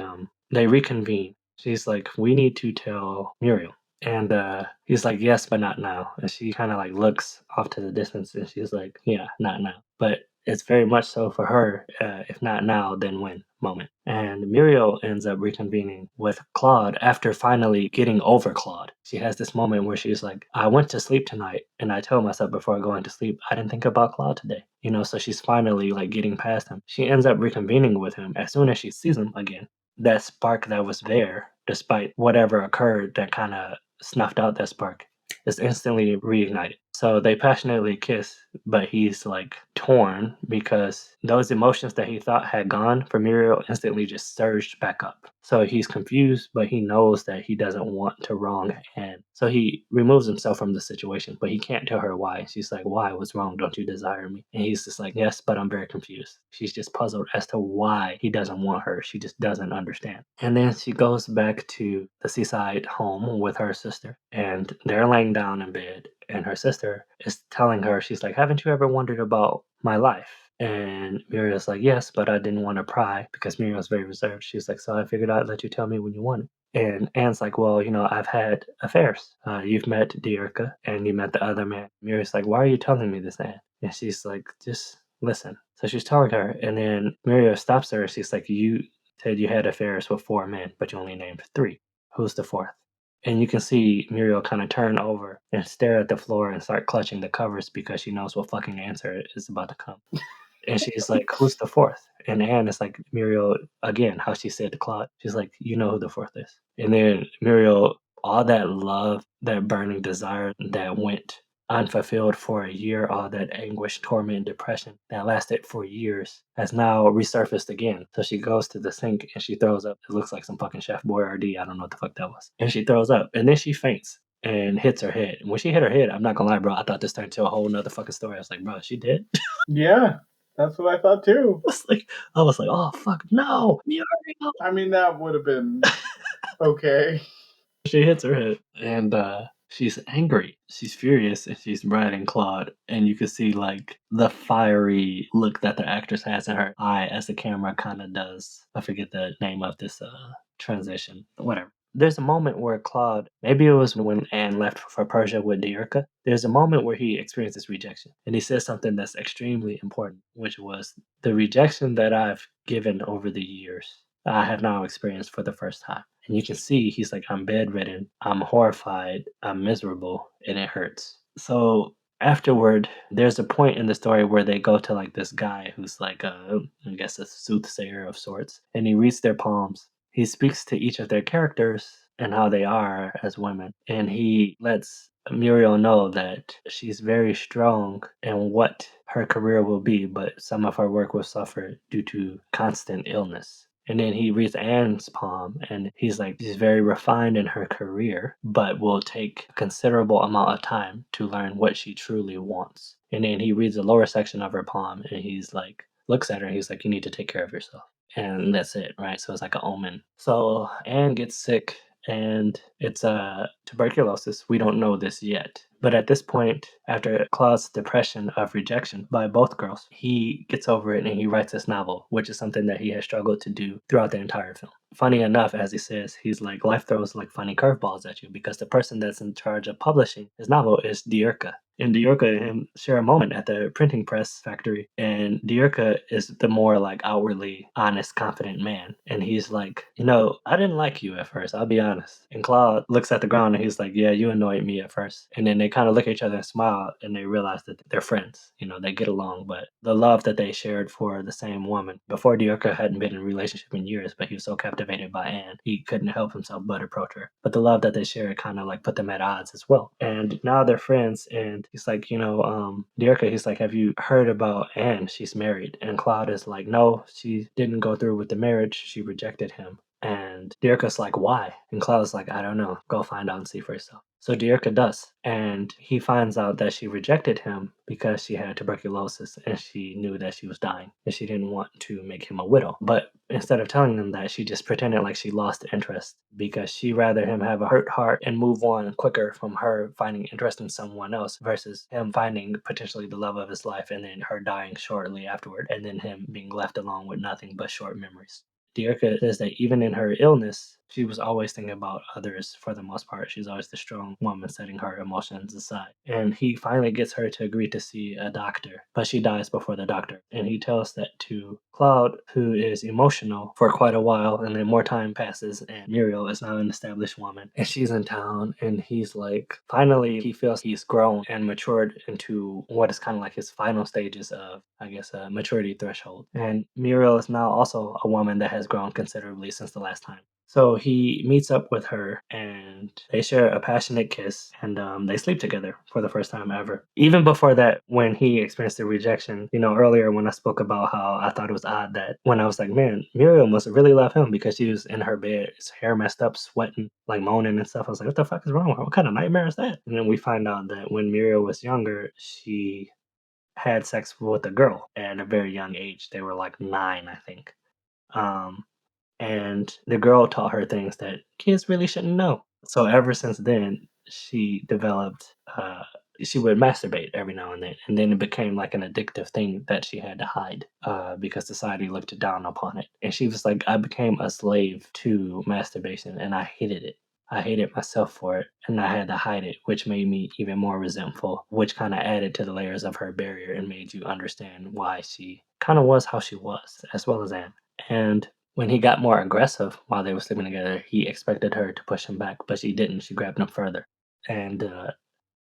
they reconvene. She's like, we need to tell Muriel. And he's like, yes, but not now. And she kind of like looks off to the distance and she's like, yeah, not now. But it's very much so for her, if not now, then when moment. And Muriel ends up reconvening with Claude after finally getting over Claude. She has this moment where she's like, I went to sleep tonight and I told myself before going to sleep, I didn't think about Claude today. You know, so she's finally like getting past him. She ends up reconvening with him as soon as she sees him again. That spark that was there, despite whatever occurred that kind of snuffed out that spark, is instantly reignited. So they passionately kiss, but he's like torn because those emotions that he thought had gone for Muriel instantly just surged back up. So he's confused, but he knows that he doesn't want to wrong Anne. So he removes himself from the situation, but he can't tell her why. She's like, why? What's wrong? Don't you desire me? And he's just like, yes, but I'm very confused. She's just puzzled as to why he doesn't want her. She just doesn't understand. And then she goes back to the seaside home with her sister, and they're laying down in bed. And her sister is telling her, she's like, haven't you ever wondered about my life? And Muriel's like, yes, but I didn't want to pry because Muriel's very reserved. She's like, so I figured I'd let you tell me when you want it. And Anne's like, well, you know, I've had affairs. You've met Deirka and you met the other man. Muriel's like, why are you telling me this, Anne? And she's like, just listen. So she's telling her, and then Muriel stops her. She's like, you said you had affairs with 4 men, but you only named 3. Who's the 4th? And you can see Muriel kind of turn over and stare at the floor and start clutching the covers because she knows what fucking answer is about to come. And she's like, who's the 4th? And Anne is like, Muriel, again, how she said to Claude. She's like, you know who the 4th is. And then Muriel, all that love, that burning desire that went unfulfilled for a year, all that anguish, torment, depression that lasted for years has now resurfaced again. So she goes to the sink and she throws up. It looks like some fucking Chef Boyardee. I don't know what the fuck that was. And she throws up. And then she faints and hits her head. And when she hit her head, I'm not gonna lie, bro, I thought this turned into a whole nother fucking story. I was like, bro, she dead? Yeah, that's what I thought too. I was like, oh fuck, no, Muriel. I mean, that would have been okay. She hits her head, and she's angry. She's furious, and she's riding Claude. And you can see like the fiery look that the actress has in her eye as the camera kind of does. I forget the name of this transition. Whatever. There's a moment where Claude, maybe it was when Anne left for Persia with Deirka, there's a moment where he experiences rejection. And he says something that's extremely important, which was the rejection that I've given over the years, I have now experienced for the first time. And you can see he's like, I'm bedridden, I'm horrified, I'm miserable, and it hurts. So afterward, there's a point in the story where they go to like this guy who's like I guess a soothsayer of sorts, and he reads their palms. He speaks to each of their characters and how they are as women, and he lets Muriel know that she's very strong in what her career will be, but some of her work will suffer due to constant illness. And then he reads Anne's palm and he's like, she's very refined in her career, but will take a considerable amount of time to learn what she truly wants. And then he reads the lower section of her palm and he's like, looks at her and he's like, you need to take care of yourself. and that's it, right? So it's like an omen. So Anne gets sick, and it's tuberculosis. We don't know this yet. But at this point, after Claude's depression of rejection by both girls, he gets over it and he writes this novel, which is something that he has struggled to do throughout the entire film. Funny enough, as he says, he's like, life throws like funny curveballs at you because the person that's in charge of publishing his novel is Diurka. And Diurka and him share a moment at the printing press factory, and Diurka is the more like outwardly honest, confident man. And he's like, I didn't like you at first, I'll be honest. And Claude looks at the ground and he's like, yeah, you annoyed me at first. And then they kind of look at each other and smile, and they realize that they're friends. They get along, but the love that they shared for the same woman. Before, Diurka hadn't been in a relationship in years, but he was so captivated by Anne, he couldn't help himself but approach her. But the love that they shared kind of like put them at odds as well. And now they're friends, and he's like, Diurka, he's like, have you heard about Anne? She's married. And Claude is like, no, she didn't go through with the marriage. She rejected him. And Diurka's like, why? And Claude's like, I don't know. Go find out and see for yourself. So Diurka does. And he finds out that she rejected him because she had tuberculosis and she knew that she was dying. And she didn't want to make him a widow. But instead of telling him that, she just pretended like she lost interest because she rather him have a hurt heart and move on quicker from her finding interest in someone else versus him finding potentially the love of his life and then her dying shortly afterward and then him being left alone with nothing but short memories. Diurka says that even in her illness, she was always thinking about others for the most part. She's always the strong woman setting her emotions aside. And he finally gets her to agree to see a doctor, but she dies before the doctor. And he tells that to Claude, who is emotional for quite a while, and then more time passes, and Muriel is now an established woman, and she's in town, and he's like, finally, he feels he's grown and matured into what is kind of like his final stages of, I guess, a maturity threshold. And Muriel is now also a woman that has grown considerably since the last time. So he meets up with her and they share a passionate kiss, and they sleep together for the first time ever. Even before that, when he experienced the rejection, earlier when I spoke about how I thought it was odd that when I was like, man, Muriel must have really loved him because she was in her bed, his hair messed up, sweating, like moaning and stuff. I was like, what the fuck is wrong with her? What kind of nightmare is that? And then we find out that when Muriel was younger, she had sex with a girl at a very young age. They were like 9, I think. Um, and the girl taught her things that kids really shouldn't know. So ever since then, she developed. She would masturbate every now and then it became like an addictive thing that she had to hide because society looked down upon it. And she was like, I became a slave to masturbation, and I hated it. I hated myself for it, and I had to hide it, which made me even more resentful, which kind of added to the layers of her barrier and made you understand why she kind of was how she was, as well as Anne. And when he got more aggressive while they were sleeping together, he expected her to push him back, but she didn't. She grabbed him further. And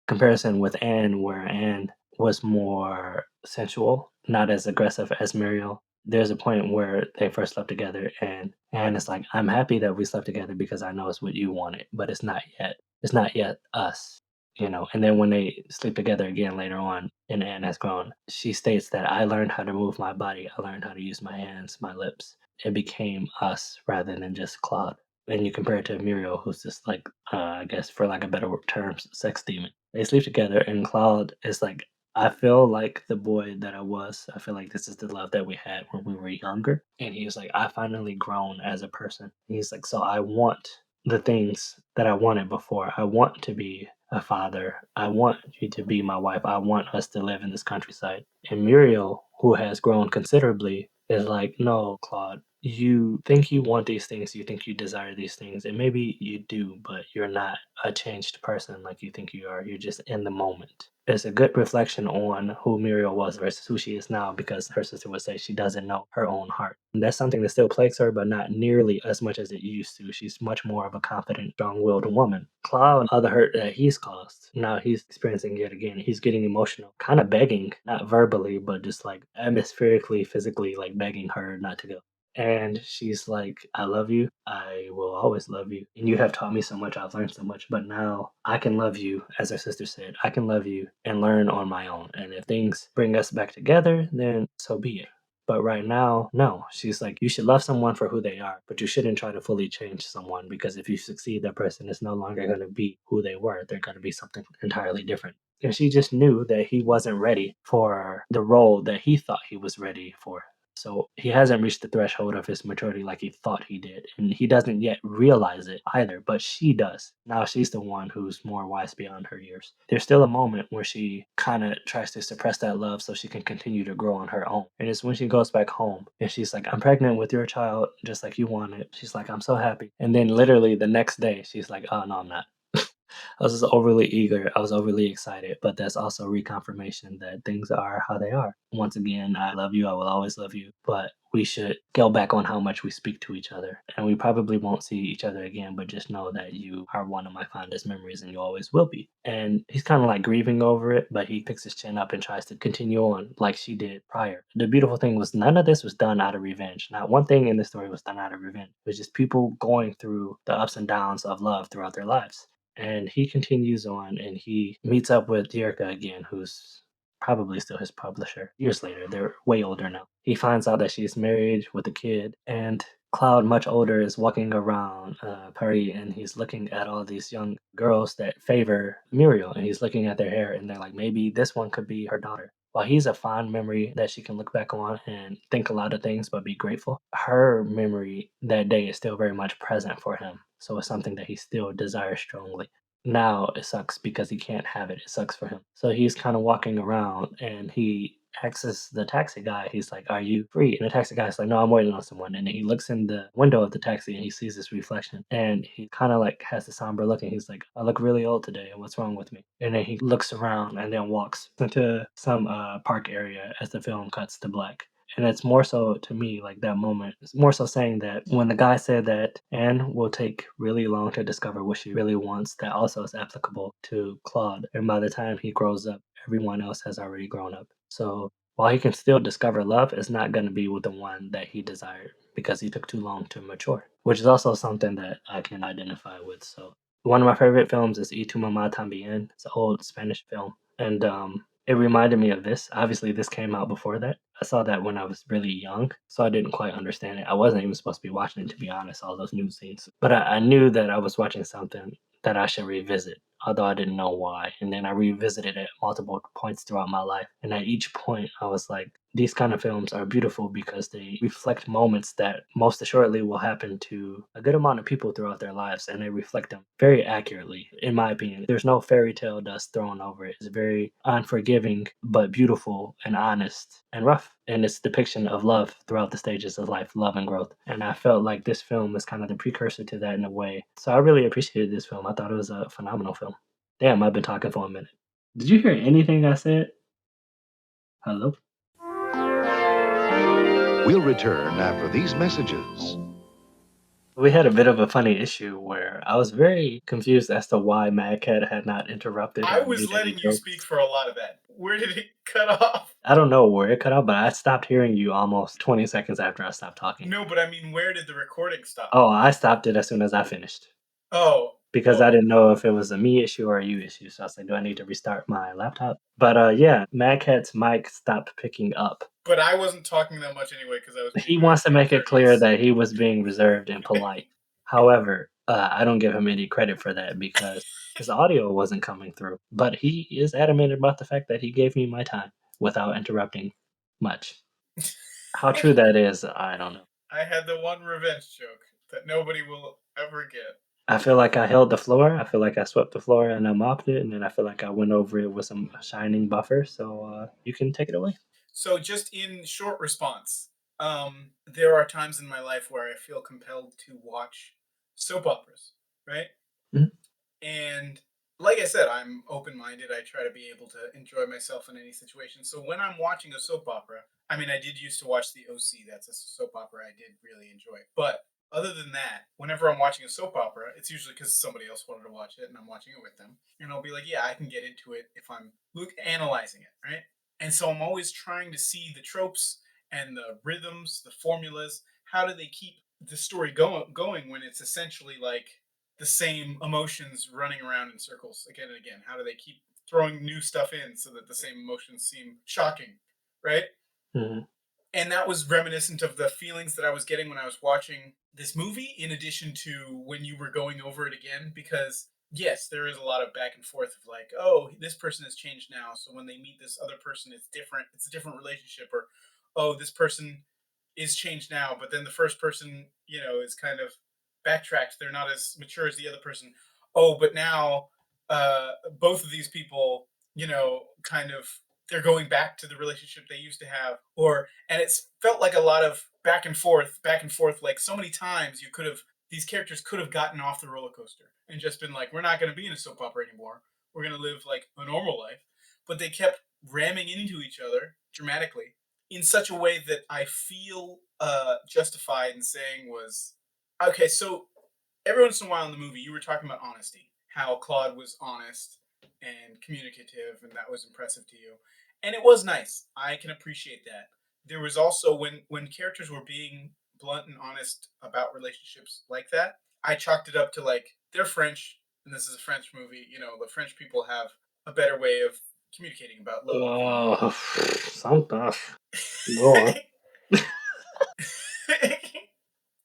comparison with Anne, where Anne was more sensual, not as aggressive as Muriel. There's a point where they first slept together, and Anne is like, I'm happy that we slept together because I know it's what you wanted, but it's not yet. It's not yet us. And then when they sleep together again later on, and Anne has grown, she states that I learned how to move my body, I learned how to use my hands, my lips. It became us rather than just Claude. And you compare it to Muriel, who's just like, I guess for lack of better term, sex demon. They sleep together, and Claude is like, I feel like the boy that I was. I feel like this is the love that we had when we were younger. And he was like, I finally grown as a person. He's like, so I want the things that I wanted before. I want to be a father. I want you to be my wife. I want us to live in this countryside. And Muriel, who has grown considerably, is like, no, Claude, you think you want these things, you think you desire these things, and maybe you do, but you're not a changed person like you think you are. You're just in the moment. It's a good reflection on who Muriel was versus who she is now, because her sister would say she doesn't know her own heart. And that's something that still plagues her, but not nearly as much as it used to. She's much more of a confident, strong-willed woman. Cloud, all the hurt that he's caused, now he's experiencing yet again. He's getting emotional, kind of begging, not verbally, but just like atmospherically, physically, like begging her not to go. And she's like, I love you. I will always love you. And you have taught me so much. I've learned so much. But now I can love you, as her sister said. I can love you and learn on my own. And if things bring us back together, then so be it. But right now, no. She's like, you should love someone for who they are, but you shouldn't try to fully change someone, because if you succeed, that person is no longer going to be who they were. They're going to be something entirely different. And she just knew that he wasn't ready for the role that he thought he was ready for. So he hasn't reached the threshold of his maturity like he thought he did. And he doesn't yet realize it either, but she does. Now she's the one who's more wise beyond her years. There's still a moment where she kind of tries to suppress that love so she can continue to grow on her own. And it's when she goes back home and she's like, I'm pregnant with your child just like you wanted. She's like, I'm so happy. And then literally the next day, she's like, oh, no, I'm not. I was just overly eager. I was overly excited, but that's also reconfirmation that things are how they are. Once again, I love you. I will always love you, but we should scale back on how much we speak to each other. And we probably won't see each other again, but just know that you are one of my fondest memories and you always will be. And he's kind of like grieving over it, but he picks his chin up and tries to continue on like she did prior. The beautiful thing was none of this was done out of revenge. Not one thing in the story was done out of revenge. It was just people going through the ups and downs of love throughout their lives. And he continues on and he meets up with Yerka again, who's probably still his publisher. Years later, they're way older now. He finds out that she's married with a kid, and Cloud, much older, is walking around Paris and he's looking at all these young girls that favor Muriel, and he's looking at their hair and they're like, maybe this one could be her daughter. While he's a fond memory that she can look back on and think a lot of things but be grateful, her memory that day is still very much present for him. So it's something that he still desires strongly. Now it sucks because he can't have it. It sucks for him. So he's kind of walking around and he asks the taxi guy, he's like, are you free? And the taxi guy's like, no, I'm waiting on someone. And then he looks in the window of the taxi and he sees his reflection. And he kind of like has a somber look and he's like, I look really old today. What's wrong with me? And then he looks around and then walks into some park area as the film cuts to black. And it's more so to me like that moment. It's more so saying that when the guy said that Anne will take really long to discover what she really wants, that also is applicable to Claude. And by the time he grows up, everyone else has already grown up. So while he can still discover love, it's not going to be with the one that he desired because he took too long to mature, which is also something that I can identify with. So one of my favorite films is Y tu mamá también. It's an old Spanish film. And it reminded me of this. Obviously, this came out before that. I saw that when I was really young, so I didn't quite understand it. I wasn't even supposed to be watching it, to be honest, all those new scenes. But I knew that I was watching something that I should revisit, although I didn't know why. And then I revisited it multiple points throughout my life. And at each point, I was like, these kind of films are beautiful because they reflect moments that most assuredly will happen to a good amount of people throughout their lives, and they reflect them very accurately, in my opinion. There's no fairy tale dust thrown over it. It's very unforgiving, but beautiful and honest and rough in its depiction of love throughout the stages of life, love and growth. And I felt like this film was kind of the precursor to that in a way. So I really appreciated this film. I thought it was a phenomenal film. Damn, I've been talking for a minute. Did you hear anything I said? Hello? We'll return after these messages. We had a bit of a funny issue where I was very confused as to why MadKat had not interrupted I or was made any letting you speak jokes. for a lot of that. Where did it cut off? I don't know where it cut off, but I stopped hearing you almost 20 seconds after I stopped talking. No, but I mean, where did the recording stop? Oh, I stopped it as soon as I finished Oh, because I didn't know if it was a me issue or a you issue. So I was like, do I need to restart my laptop? But yeah, MadKat's mic stopped picking up. but I wasn't talking that much anyway because I was. He wants to make it clear that he was being reserved and polite. However, I don't give him any credit for that because his audio wasn't coming through. But he is adamant about the fact that he gave me my time without interrupting much. How true that is, I don't know. I had the one revenge joke that nobody will ever get. I feel like I held the floor. I feel like I swept the floor and I mopped it, and then I feel like I went over it with some shining buffer. So you can take it away. So, just in short response, there are times in my life where I feel compelled to watch soap operas, right? Mhm. And like I said, I'm open minded. I try to be able to enjoy myself in any situation. So when I'm watching a soap opera, I mean, I did used to watch the OC. That's a soap opera I did really enjoy. But other than that, whenever I'm watching a soap opera, it's usually because somebody else wanted to watch it and I'm watching it with them. And I'll be like, yeah, I can get into it if I'm analyzing it, right? And so I'm always trying to see the tropes and the rhythms, the formulas. How do they keep the story going when it's essentially like the same emotions running around in circles again and again? How do they keep throwing new stuff in so that the same emotions seem shocking, right? Mhm. And that was reminiscent of the feelings that I was getting when I was watching this movie, in addition to when you were going over it again, because yes, there is a lot of back and forth of like, oh, this person has changed now, so when they meet this other person, it's different. It's a different relationship, or oh, this person is changed now, but then the first person, is kind of backtracked. They're not as mature as the other person. Oh, but now both of these people, kind of they're going back to the relationship they used to have, and it's felt like a lot of back and forth. Like so many times, these characters could have gotten off the roller coaster and just been like, "We're not going to be in a soap opera anymore. We're going to live like a normal life." But they kept ramming into each other dramatically in such a way that I feel justified in saying was okay. So every once in a while in the movie, you were talking about honesty, how Claude was honest and communicative, and that was impressive to you, and it was nice. I can appreciate that. There was also when characters were being blunt and honest about relationships like that, I chalked it up to like they're French, and this is a French movie. The French people have a better way of communicating about love Oh, something. Go on. and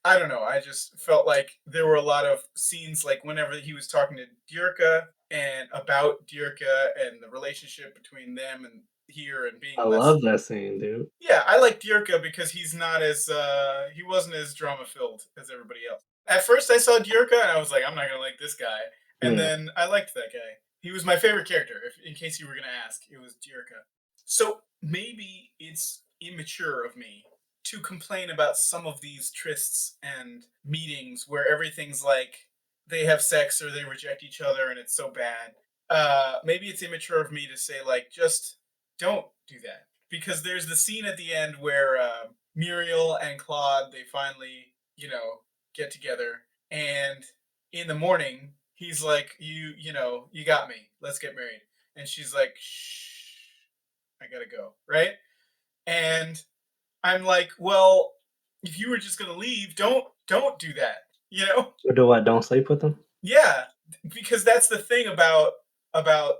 I don't know. I just felt like there were a lot of scenes, like whenever he was talking to Dierka and about Dierka and the relationship between them and here and being I less. love that scene, dude. Yeah, I like Dierka because he wasn't as drama filled as everybody else. At first, I saw Dierka and I was like, I'm not gonna like this guy, and Mm. then I liked that guy. He was my favorite character. If in case you were gonna ask, it was Dierka. So maybe it's immature of me to complain about some of these trysts and meetings where everything's like they have sex or they reject each other and it's so bad. Maybe it's immature of me to say like just don't do that because there's the scene at the end where Muriel and Claude they finally get together and in the morning he's like you got me, let's get married, and she's like shh, I gotta go, right? And I'm like, well, if you were just gonna leave, don't do that. Or do I don't sleep with them? Yeah, because that's the thing about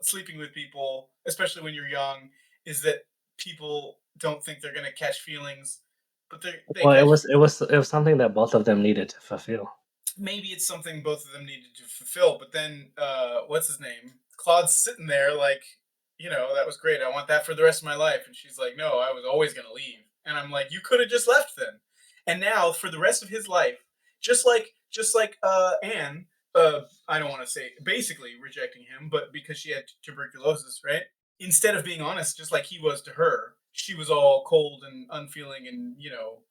sleeping with people, especially when you're young, is that people don't think they're gonna catch feelings, but they Well, it catch. was it was it was something that both of them needed to fulfill. Maybe it's something both of them needed to fulfill. But then, what's his name? Claude's sitting there like, that was great. I want that for the rest of my life. And she's like, no, I was always gonna leave. And I'm like, you could have just left then. And now for the rest of his life, just like Anne, I don't want to say basically rejecting him, but because she had tuberculosis, right? Instead of being honest, just like he was to her, she was all cold and unfeeling and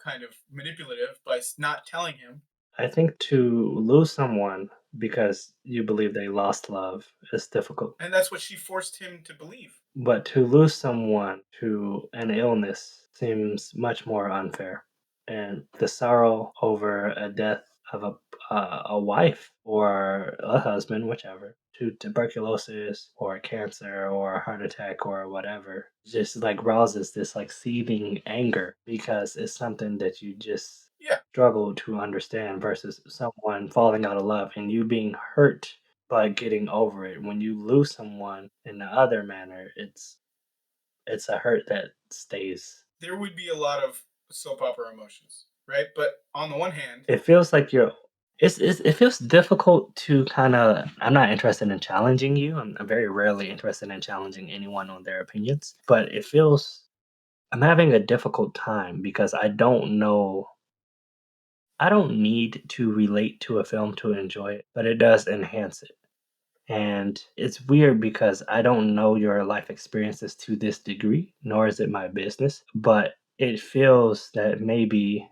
kind of manipulative by not telling him. I think to lose someone because you believe they lost love is difficult. And that's what she forced him to believe. But to lose someone to an illness seems much more unfair. And the sorrow over a death of a wife or a husband, whichever, to tuberculosis or cancer or a heart attack or whatever, just like rouses this like seething anger because it's something that you just Yeah, struggle to understand versus someone falling out of love and you being hurt but getting over it. When you lose someone in the other manner, it's a hurt that stays. there would be a lot of soap opera emotions, right? But on the one hand, It feels like you're it feels difficult to kinda I'm not interested in challenging you. I'm very rarely interested in challenging anyone on their opinions, but it feels I'm having a difficult time because I don't need to relate to a film to enjoy it, but it does enhance it. And it's weird because I don't know your life experiences to this degree, nor is it my business, but it feels that maybe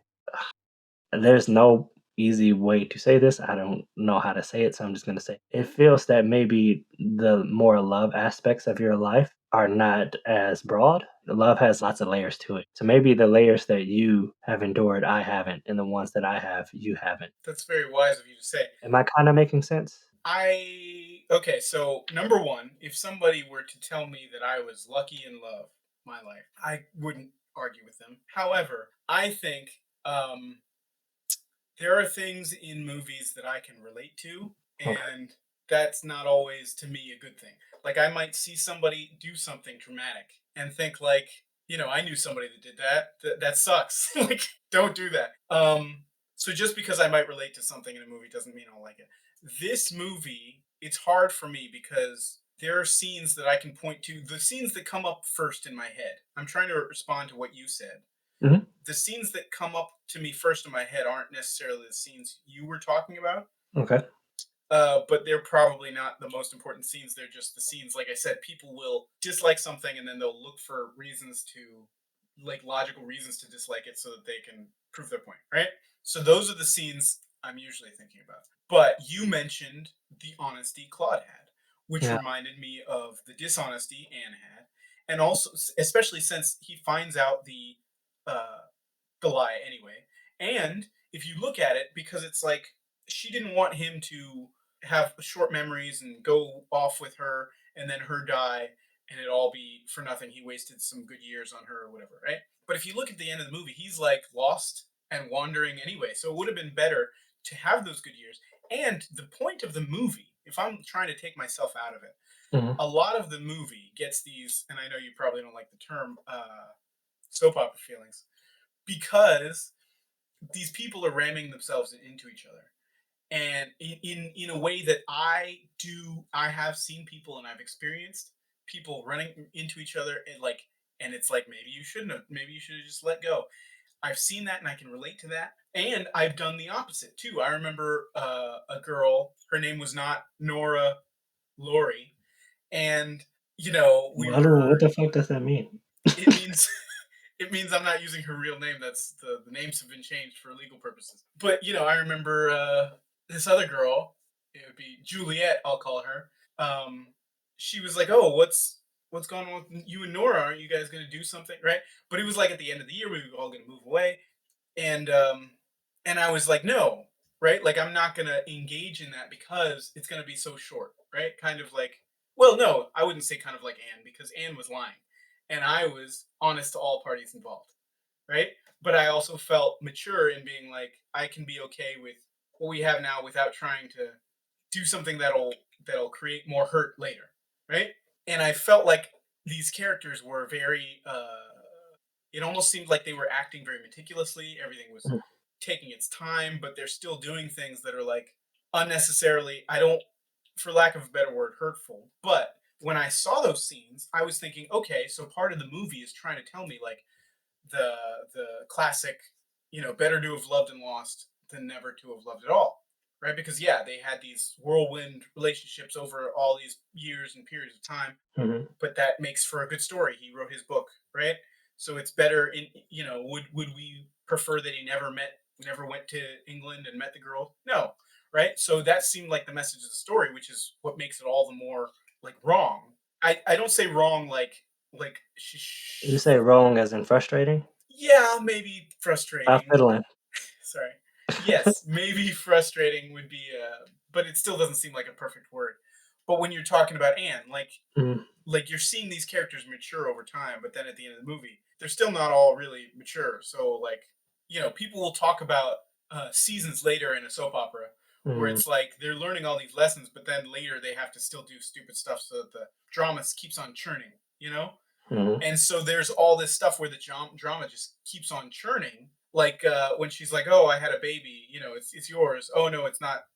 there's no easy way to say this. I don't know how to say it, so I'm just going to say it feels that maybe the more love aspects of your life are not as broad. Love has lots of layers to it. So maybe the layers that you have endured, I haven't, and the ones that I have, you haven't. that's very wise of you to say. Am I kind of making sense? Okay, so number one, if somebody were to tell me that I was lucky in love my life, I wouldn't argue with them. However, I think there are things in movies that I can relate to, Okay. and that's not always to me a good thing. Like I might see somebody do something dramatic and think like, I knew somebody that did that. That sucks. Like, don't do that. So just because I might relate to something in a movie doesn't mean I'll like it. This movie, it's hard for me because there are scenes that I can point to, the scenes that come up first in my head. I'm trying to respond to what you said. Mhm. the scenes that come up to me first in my head aren't necessarily the scenes you were talking about. Okay. But they're probably not the most important scenes. They're just the scenes, like I said, people will dislike something and then they'll look for reasons to, like logical reasons to dislike it so that they can prove their point, right? So those are the scenes I'm usually thinking about. But you mentioned the honesty Claude had, which Yeah. reminded me of the dishonesty Anne had, and also, especially since he finds out uh, the lie anyway. And if you look at it, because it's like she didn't want him to have short memories and go off with her and then her die and it all be for nothing. He wasted some good years on her or whatever, right? But if you look at the end of the movie, he's like lost and wandering anyway. So it would have been better to have those good years. And the point of the movie, if I'm trying to take myself out of it, Mhm. a lot of the movie gets these, and I know you probably don't like the term soap opera feelings, because these people are ramming themselves into each other, and in a way that I have seen people and I've experienced people running into each other, and like, and it's like, maybe you shouldn't have, maybe you should have just let go. I've seen that and I can relate to that, and I've done the opposite too. I remember a girl, her name was not Nora Lori, and we Well, I don't know what were, the fuck does that mean. it means it means I'm not using her real name. That's the names have been changed for legal purposes. But I remember this other girl. It would be Juliet. I'll call her. Um, she was like, "Oh, what's going on with you and Nora? Aren't you guys going to do something, right?" But it was like at the end of the year, we were all going to move away, and I was like, "No, right? Like I'm not going to engage in that because it's going to be so short, right? Kind of like, well, no, I wouldn't say kind of like Anne because Anne was lying, and I was honest to all parties involved, right? But I also felt mature in being like, I can be okay with what we have now without trying to do something that'll create more hurt later, right? And I felt like these characters were very. It almost seemed like they were acting very meticulously. Everything was Mhm. taking its time, but they're still doing things that are like unnecessarily. I don't, for lack of a better word, hurtful. But when I saw those scenes, I was thinking, okay, so part of the movie is trying to tell me like the the classic, better to have loved and lost than never to have loved at all, right? Because yeah, they had these whirlwind relationships over all these years and periods of time, Mhm. but that makes for a good story. He wrote his book, right? So it's better in, would we prefer that he never went to England and met the girl? No, right? So that seemed like the message of the story, which is what makes it all the more like wrong. I don't say wrong like You say wrong as in frustrating? yeah, maybe Stop frustrating. fiddling. Sorry. Yes, maybe frustrating would be but it still doesn't seem like a perfect word. But when you're talking about Anne, Mhm. like you're seeing these characters mature over time, but then at the end of the movie, they're still not all really mature. So like, people will talk about seasons later in a soap opera where Mhm. it's like they're learning all these lessons, but then later they have to still do stupid stuff so that the drama keeps on churning, you know? Mhm. And so there's all this stuff where the drama just keeps on churning. Like when she's like, "Oh, I had a baby. It's yours. Oh no, it's not.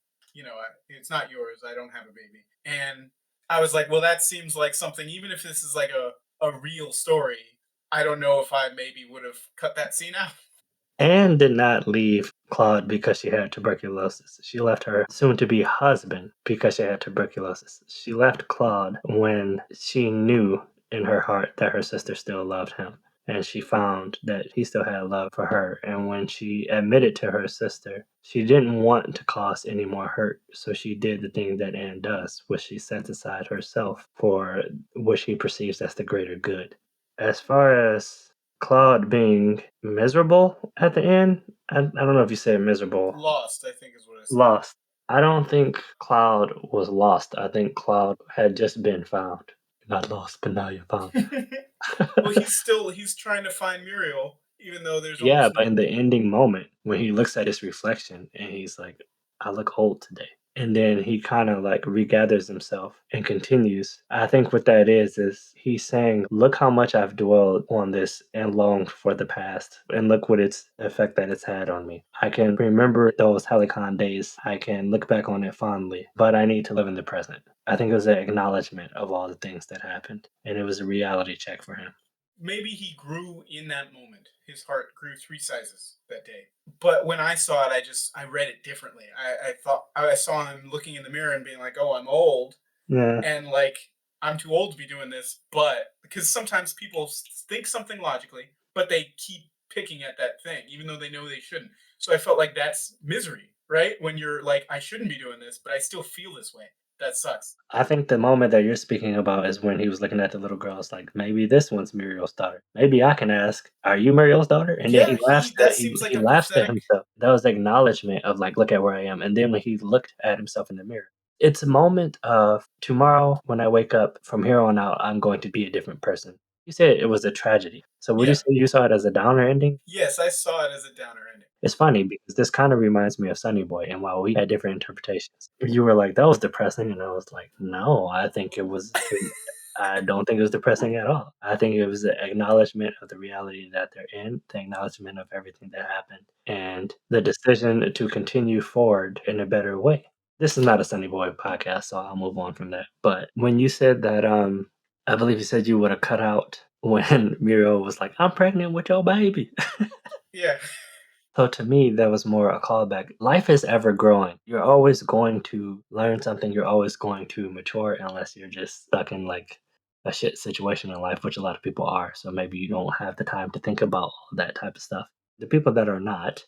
It's not yours. I don't have a baby." And I was like, "Well, that seems like something. Even if this is like a real story, I don't know if I maybe would have cut that scene out." Anne did not leave Claude because she had tuberculosis. She left her soon to be husband because she had tuberculosis. She left Claude when she knew in her heart that her sister still loved him. And she found that he still had love for her. And when she admitted to her sister, she didn't want to cause any more hurt. So she did the thing that Anne does, which she sets aside herself for what she perceives as the greater good. As far as Claude being miserable at the end, I don't know if you said miserable. Lost, I think, is what I said. Lost. I don't think Cloud was lost. I think Cloud had just been found. You're not lost, but now you're found. Well, he's trying to find Muriel, even though there's Yeah, almost but no. in the ending moment when he looks at his reflection and he's like, I look old today. And then he kind of like regathers himself and continues. I think what that is he's saying, look how much I've dwelled on this and longed for the past. And look what its effect that it's had on me. I can remember those Helicon days. I can look back on it fondly, but I need to live in the present. I think it was an acknowledgement of all the things that happened. And it was a reality check for him. maybe he grew in that moment. His heart grew 3 sizes that day. But when I saw it, I read it differently. I thought I saw him looking in the mirror and being like, "Oh, I'm old, Yeah. and like I'm too old to be doing this." But because sometimes people think something logically, but they keep picking at that thing, even though they know they shouldn't. So I felt like that's misery, right? When you're like, I shouldn't be doing this, but I still feel this way. That sucks. I think the moment that you're speaking about is when he was looking at the little girl. It's like, maybe this one's Muriel's daughter. Maybe I can ask, "Are you Muriel's daughter?" And then Yeah, that seems like he a laughs at pathetic. himself. That was the acknowledgement of like, "Look at where I am." And then when he looked at himself in the mirror, it's a moment of tomorrow when I wake up, from here on out, I'm going to be a different person. You said it was a tragedy. So would you Yeah. say you saw it as a downer ending? Yes, I saw it as a downer ending. It's funny because this kind of reminds me of Sunny Boy, and while we had different interpretations, you were like, "That was depressing," and I was like, "No, I think it was. I don't think it was depressing at all. I think it was the acknowledgement of the reality that they're in, the acknowledgement of everything that happened, and the decision to continue forward in a better way." This is not a Sunny Boy podcast, so I'll move on from that. But when you said that, I believe you said you would have cut out when Muriel was like, "I'm pregnant with your baby." Yeah. So to me, that was more a callback. Life is ever growing. You're always going to learn something. You're always going to mature unless you're just stuck in like a shit situation in life, which a lot of people are. So maybe you don't have the time to think about all that type of stuff. The people that are not,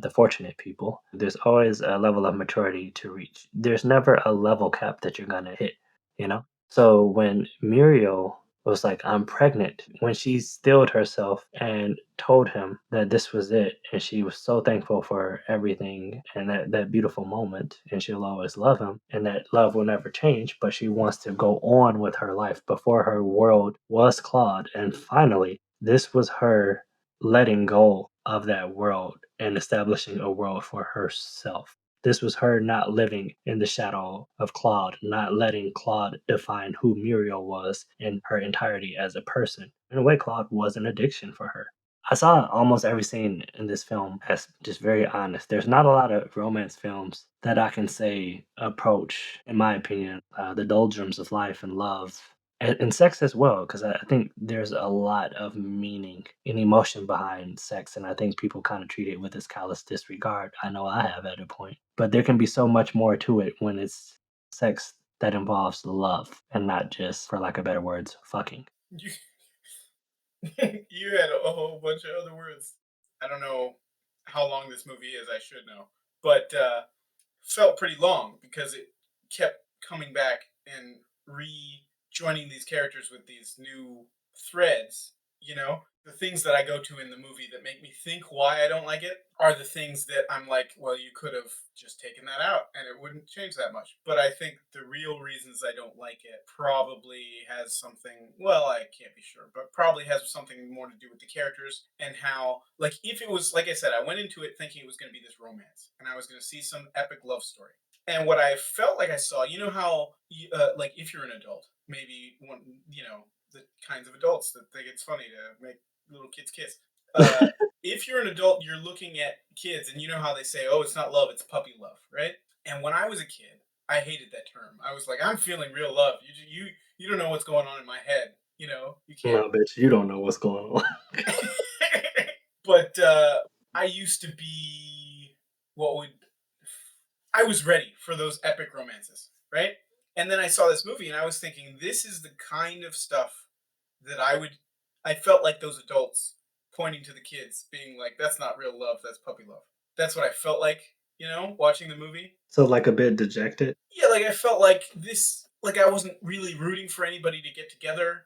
the fortunate people, there's always a level of maturity to reach. There's never a level cap that you're going to hit, you know? So when Muriel was like, "I'm pregnant," when she stilled herself and told him that this was it, and she was so thankful for everything and that beautiful moment, and she'll always love him, and that love will never change, but she wants to go on with her life before her world was clawed. And finally, this was her letting go of that world and establishing a world for herself. This was her not living in the shadow of Claude, not letting Claude define who Muriel was in her entirety as a person. In a way, Claude was an addiction for her. I saw almost every scene in this film as just very honest. There's not a lot of romance films that I can say approach, in my opinion, the doldrums of life and love and sex as well, because I think there's a lot of meaning and emotion behind sex, and I think people kind of treat it with this callous disregard. I know I have at a point, but there can be so much more to it when it's sex that involves love and not just, for lack of better words, fucking. You, you had a whole bunch of other words. I don't know how long this movie is. I should know, but felt pretty long because it kept coming back and rejoining these characters with these new threads. You know, the things that I go to in the movie that make me think why I don't like it are the things that I'm like, well, you could have just taken that out and it wouldn't change that much. But I think the real reasons I don't like it probably has something, well, I can't be sure, but probably has something more to do with the characters and how, like, if it was, like I said, I went into it thinking it was going to be this romance and I was going to see some epic love story. And what I felt like I saw, you know how, like, if you're an adult, maybe one, the kinds of adults that think it's funny to make little kids kiss. Uh, if you're an adult, you're looking at kids, and you know how they say, "Oh, it's not love, it's puppy love," right? And when I was a kid, I hated that term. I was like, "I'm feeling real love. You don't know what's going on in my head. You can't." No, bitch, you don't know what's going on. But I used to be what would I was ready for those epic romances, right? And then I saw this movie, and I was thinking, this is the kind of stuff that I felt like those adults pointing to the kids, being like, "That's not real love. That's puppy love." That's what I felt like, watching the movie. So like a bit dejected. Yeah, like I felt like this, like I wasn't really rooting for anybody to get together,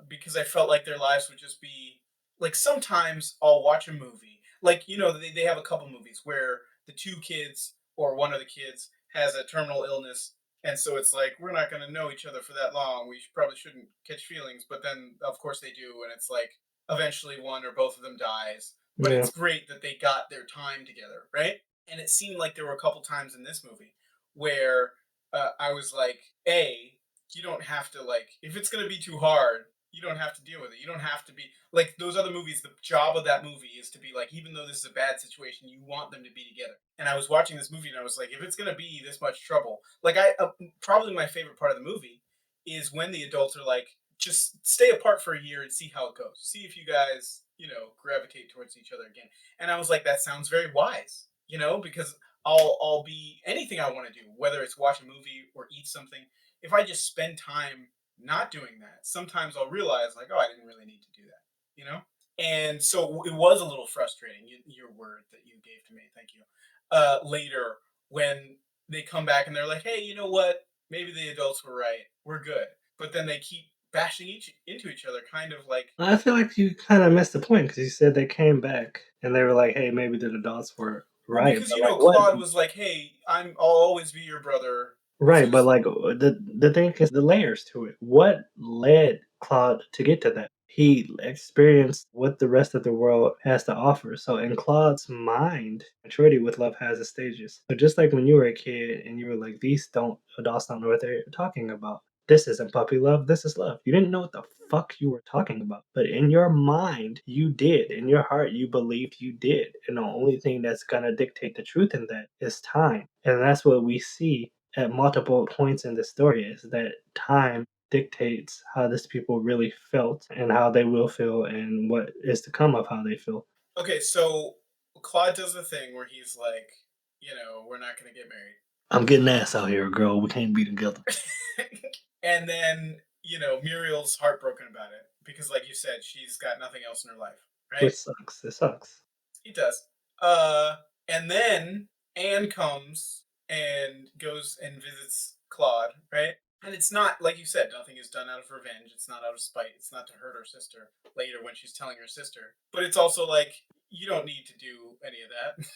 because I felt like their lives would just be like. Sometimes I'll watch a movie, like they have a couple movies where the two kids or one of the kids has a terminal illness, and so it's like we're not going to know each other for that long. We probably shouldn't catch feelings, but then of course they do, and it's like eventually one or both of them dies. But Yeah. it's great that they got their time together, right? And it seemed like there were a couple times in this movie where I was like, "A, you don't have to like if it's gonna be too hard, you don't have to deal with it. You don't have to be like those other movies. The job of that movie is to be like, even though this is a bad situation, you want them to be together." And I was watching this movie and I was like, if it's gonna be this much trouble, like probably my favorite part of the movie is when the adults are like, just stay apart for a year and see how it goes. See if you guys, gravitate towards each other again. And I was like, that sounds very wise, because I'll be anything I want to do, whether it's watch a movie or eat something. If I just spend time not doing that, sometimes I'll realize like, oh, I didn't really need to do that, you know? And so it was a little frustrating, your word that you gave to me, thank you. Later, when they come back and they're like, hey, you know what? Maybe the adults were right. We're good. But then they keep bashing into each other, kind of like, I feel like you kind of missed the point because you said they came back and they were like, "Hey, maybe the adults were well, right," because but like, what? Claude was like, hey, I'll always be your brother. Right, but So like the thing is the layers to it. What led Claude to get to that? He experienced what the rest of the world has to offer. So in Claude's mind, maturity with love has its stages. So just like when you were a kid and you were like, these don't adults don't know what they're talking about. This isn't puppy love, this is love. You didn't know what the fuck you were talking about. But in your mind, you did. In your heart, you believed you did. And the only thing that's gonna dictate the truth in that is time. And that's what we see at multiple points in the story is that time dictates how these people really felt and how they will feel and what is to come of how they feel. okay, so Claude does the thing where he's like, we're not gonna get married. I'm getting ass out here, girl. We can't be together. And then, Muriel's heartbroken about it because, like you said, she's got nothing else in her life, right? Which sucks. It sucks. He does. Uh, and then Anne comes and goes and visits Claude, right? And it's not, like you said, nothing is done out of revenge. It's not out of spite. It's not to hurt her sister later when she's telling her sister. But it's also like, you don't need to do any of that.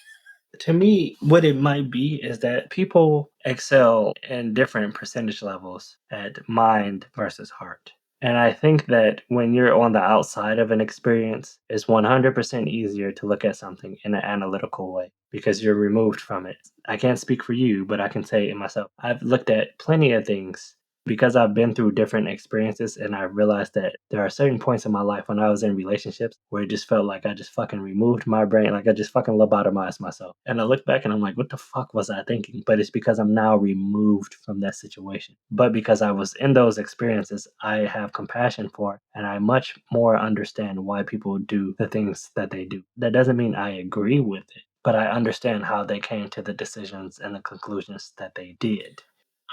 To me, what it might be is that people excel in different percentage levels at mind versus heart. And I think that when you're on the outside of an experience, it's 100% easier to look at something in an analytical way because you're removed from it. I can't speak for you, but I can say it myself. I've looked at plenty of things because I've been through different experiences and I realized that there are certain points in my life when I was in relationships where it just felt like I just fucking removed my brain, like I just fucking lobotomized myself. And I look back and I'm like, what the fuck was I thinking? But it's because I'm now removed from that situation. But because I was in those experiences, I have compassion for it and I much more understand why people do the things that they do. That doesn't mean I agree with it, but I understand how they came to the decisions and the conclusions that they did.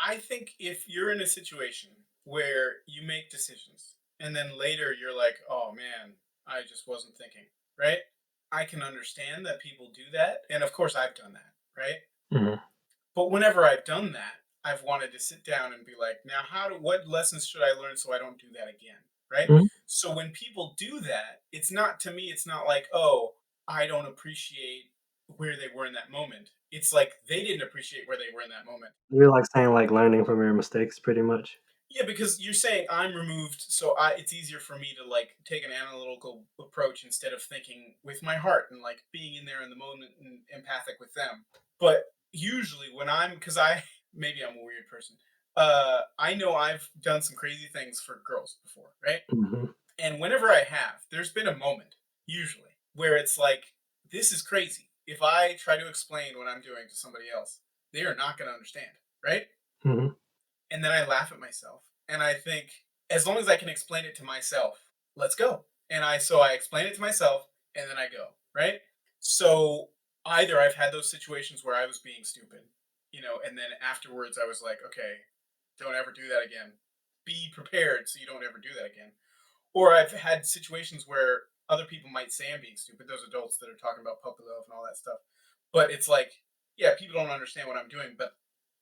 I think if you're in a situation where you make decisions and then later you're like, oh man, I just wasn't thinking, right? I can understand that people do that. And of course, I've done that, right? Mhm. But whenever I've done that, I've wanted to sit down and be like, now, what lessons should I learn so I don't do that again, right? Mhm. So when people do that, it's not to me, it's not like, oh, I don't appreciate where they were in that moment. It's like they didn't appreciate where they were in that moment. You're like saying like learning from your mistakes pretty much. Yeah, because you're saying I'm removed, so it's easier for me to like take an analytical approach instead of thinking with my heart and like being in there in the moment and empathic with them. But usually when because I maybe I'm a weird person. I know I've done some crazy things for girls before, right? Mhm. And whenever I have, there's been a moment usually where it's like this is crazy. If I try to explain what I'm doing to somebody else, they are not going to understand, right? Mhm. And then I laugh at myself and I think as long as I can explain it to myself, let's go. I explain it to myself and then I go, right? So either I've had those situations where I was being stupid, and then afterwards I was like, okay, don't ever do that again. Be prepared so you don't ever do that again. Or I've had situations where other people might say I'm being stupid, those adults that are talking about puppy love and all that stuff. But it's like, yeah, people don't understand what I'm doing, but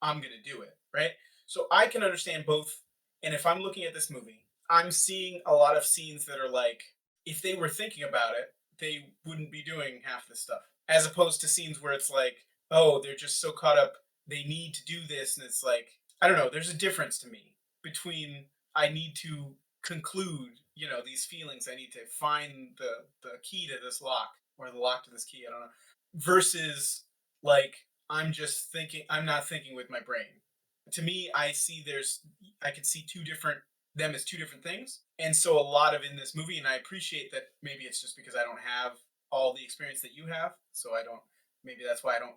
I'm going to do it, right? So I can understand both. And if I'm looking at this movie, I'm seeing a lot of scenes that are like, if they were thinking about it, they wouldn't be doing half this stuff. As opposed to scenes where it's like, oh, they're just so caught up, they need to do this. And it's like, I don't know, there's a difference to me between I need to conclude, these feelings. I need to find the key to this lock or the lock to this key. I don't know. Versus like I'm not thinking with my brain. To me, I can see them as two different things. And so a lot of in this movie, and I appreciate that maybe it's just because I don't have all the experience that you have, so I don't Maybe that's why I don't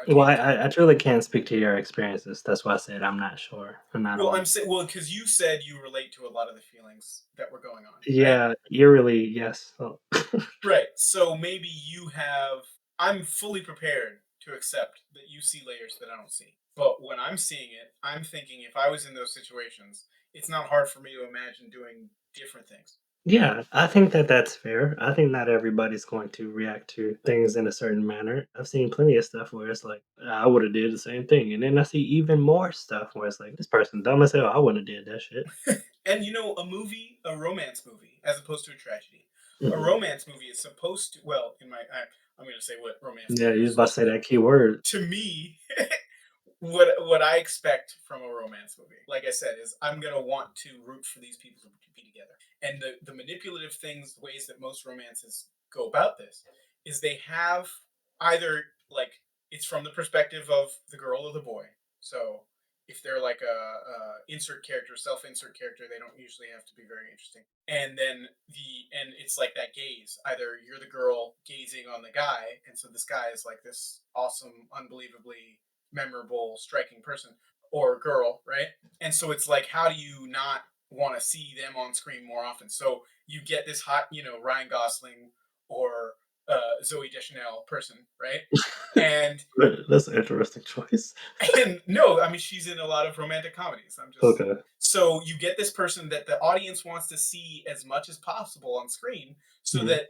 Well, gravitate to. I truly can't speak to your experiences. That's why I said I'm not sure. I'm not Well, aware. I'm saying, well, because you said you relate to a lot of the feelings that were going on, right? Yeah, eerily, yes. Oh. Right. So maybe you have. I'm fully prepared to accept that you see layers that I don't see. But when I'm seeing it, I'm thinking if I was in those situations, it's not hard for me to imagine doing different things. Yeah, I think that that's fair. I think not everybody's going to react to things in a certain manner. I've seen plenty of stuff where it's like, I would have did the same thing, and then I see even more stuff where it's like, this person dumb as hell. I wouldn't have did that shit. And a romance movie, as opposed to a tragedy, a Mhm. romance movie is supposed to. Well, I'm going to say what romance Yeah, movie you is was about to supposed to say be. that key word. To me, what I expect from a romance movie, like I said, is I'm gonna want to root for these people to be together. And the manipulative things, ways that most romances go about this, is they have either like it's from the perspective of the girl or the boy. So if they're like a insert character, self insert character, they don't usually have to be very interesting. And then it's like that gaze. Either you're the girl gazing on the guy, and so this guy is like this awesome, unbelievably memorable, striking person or girl, right? And so it's like, how do you not want to see them on screen more often? So you get this hot, Ryan Gosling or Zoe Deschanel person, right? And That's an interesting choice. and no, I mean she's in a lot of romantic comedies. I'm just Okay. so you get this person that the audience wants to see as much as possible on screen, so Mhm. that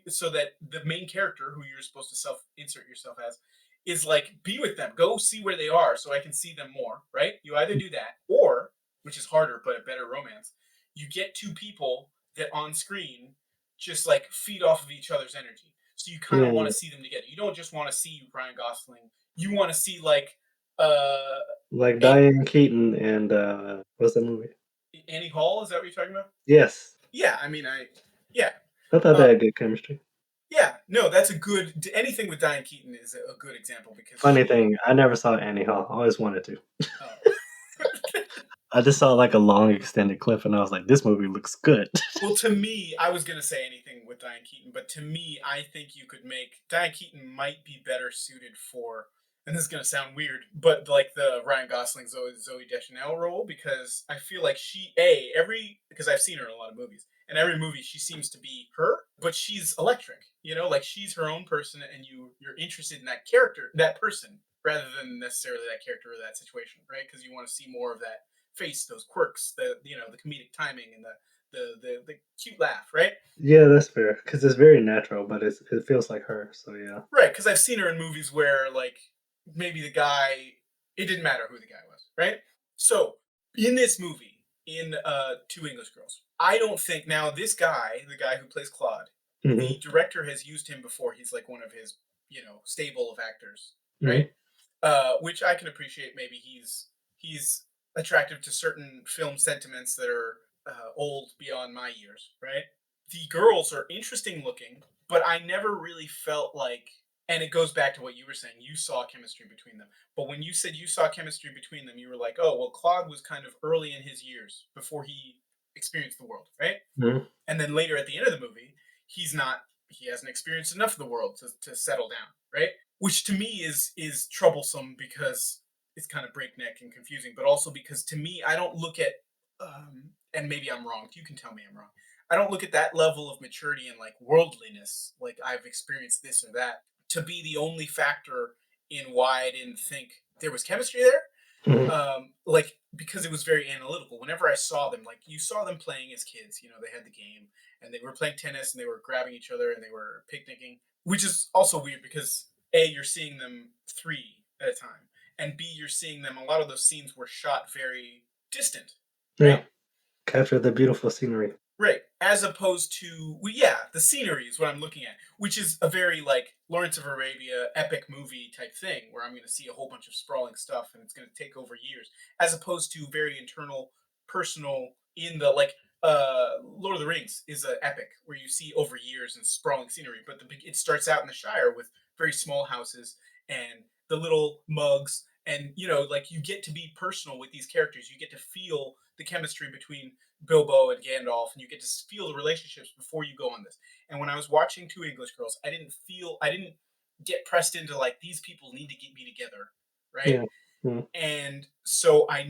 so that the main character who you're supposed to self insert yourself as is like be with them, go see where they are, so I can see them more. Right? You either do that, or which is harder but a better romance, you get two people that on screen just like feed off of each other's energy. So you kind of want Yeah, to see them together. You don't just want to see Ryan Gosling, you want to see like uh like a, Diane Keaton and what's that movie? Annie Hall. Is that what you're talking about? Yes, Yeah, I mean, yeah, I thought they uh, had good chemistry. yeah. No, that's a good. Anything with Diane Keaton is a good example because Funny she. thing, I never saw Annie Hall. I always wanted to. Oh. I just saw like a long extended clip, and I was like, "This movie looks good." Well, to me, I was gonna say anything with Diane Keaton, but to me, I think you could make Diane Keaton might be better suited for. And this is gonna sound weird, but like the Ryan Gosling Zoe Deschanel role, because I feel like she every because I've seen her in a lot of movies, and every movie she seems to be her, but she's electric. Like she's her own person, and you're interested in that character, that person, rather than necessarily that character or that situation, right? Because you want to see more of that face, those quirks, the comedic timing, and the cute laugh, right? Yeah, that's fair because it's very natural, but it feels like her. So yeah. Right, because I've seen her in movies where like maybe the guy, it didn't matter who the guy was, right? So in this movie, in Two English Girls, I don't think now this guy, the guy who plays Claude, Hmm. the director has used him before. He's like one of his stable of actors, right? Hmm. Which I can appreciate. Maybe he's attractive to certain film sentiments that are old beyond my years, right? The girls are interesting looking, but I never really felt like. And it goes back to what you were saying. You saw chemistry between them, but when you said you saw chemistry between them, you were like, "Oh, well, Claude was kind of early in his years before he experienced the world, right?" Hmm. And then later at the end of the movie, he's not. He hasn't experienced enough of the world to settle down, right? Which to me is troublesome because it's kind of breakneck and confusing, but also because to me I don't look at and maybe I'm wrong. You can tell me I'm wrong. I don't look at that level of maturity and like worldliness, like I've experienced this or that, to be the only factor in why I didn't think there was chemistry there. Hmm. Like because it was very analytical. Whenever I saw them, like you saw them playing as kids, they had the game and they were playing tennis and they were grabbing each other and they were picnicking, which is also weird because A, you're seeing them three at a time, and B, you're seeing them. A lot of those scenes were shot very distant, right? Yeah, capture the beautiful scenery. Right. As opposed to, well, yeah, the scenery is what I'm looking at, which is a very like Lawrence of Arabia epic movie type thing where I'm going to see a whole bunch of sprawling stuff and it's going to take over years, as opposed to very internal, personal in the like Lord of the Rings is an epic where you see over years and sprawling scenery, but it starts out in the Shire with very small houses and the little mugs, and like you get to be personal with these characters. You get to feel the chemistry between Bilbo and Gandalf, and you get to feel the relationships before you go on this. And when I was watching Two English Girls, I didn't get pressed into like these people need to be together, right? Yeah. Mm. And so I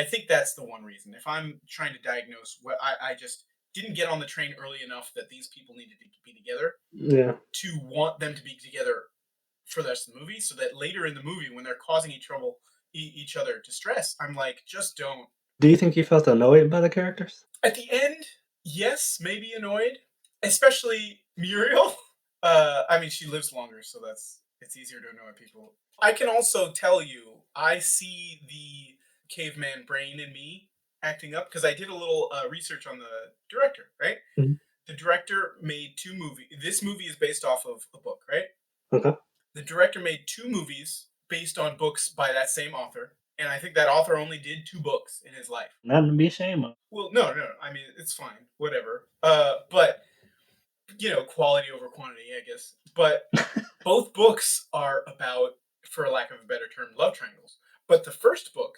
think that's the one reason. If I'm trying to diagnose what I just didn't get on the train early enough that these people needed to be together Yeah. to want them to be together for the rest of the movie, so that later in the movie when they're causing each other distress, I'm like, just don't. Do you think you felt annoyed by the characters? At the end, yes, maybe annoyed, especially Muriel. I mean, she lives longer, so it's easier to annoy people. I can also tell you, I see the caveman brain in me acting up because I did a little research on the director. Right, Mhm. the director made 2 movies. This movie is based off of a book, right? Okay. The director made 2 movies based on books by that same author, and I think that author only did 2 books in his life. Nothing to be ashamed of. Well, no, no. I mean, it's fine, whatever. But quality over quantity, I guess. But both books are about, for lack of a better term, love triangles. But the first book,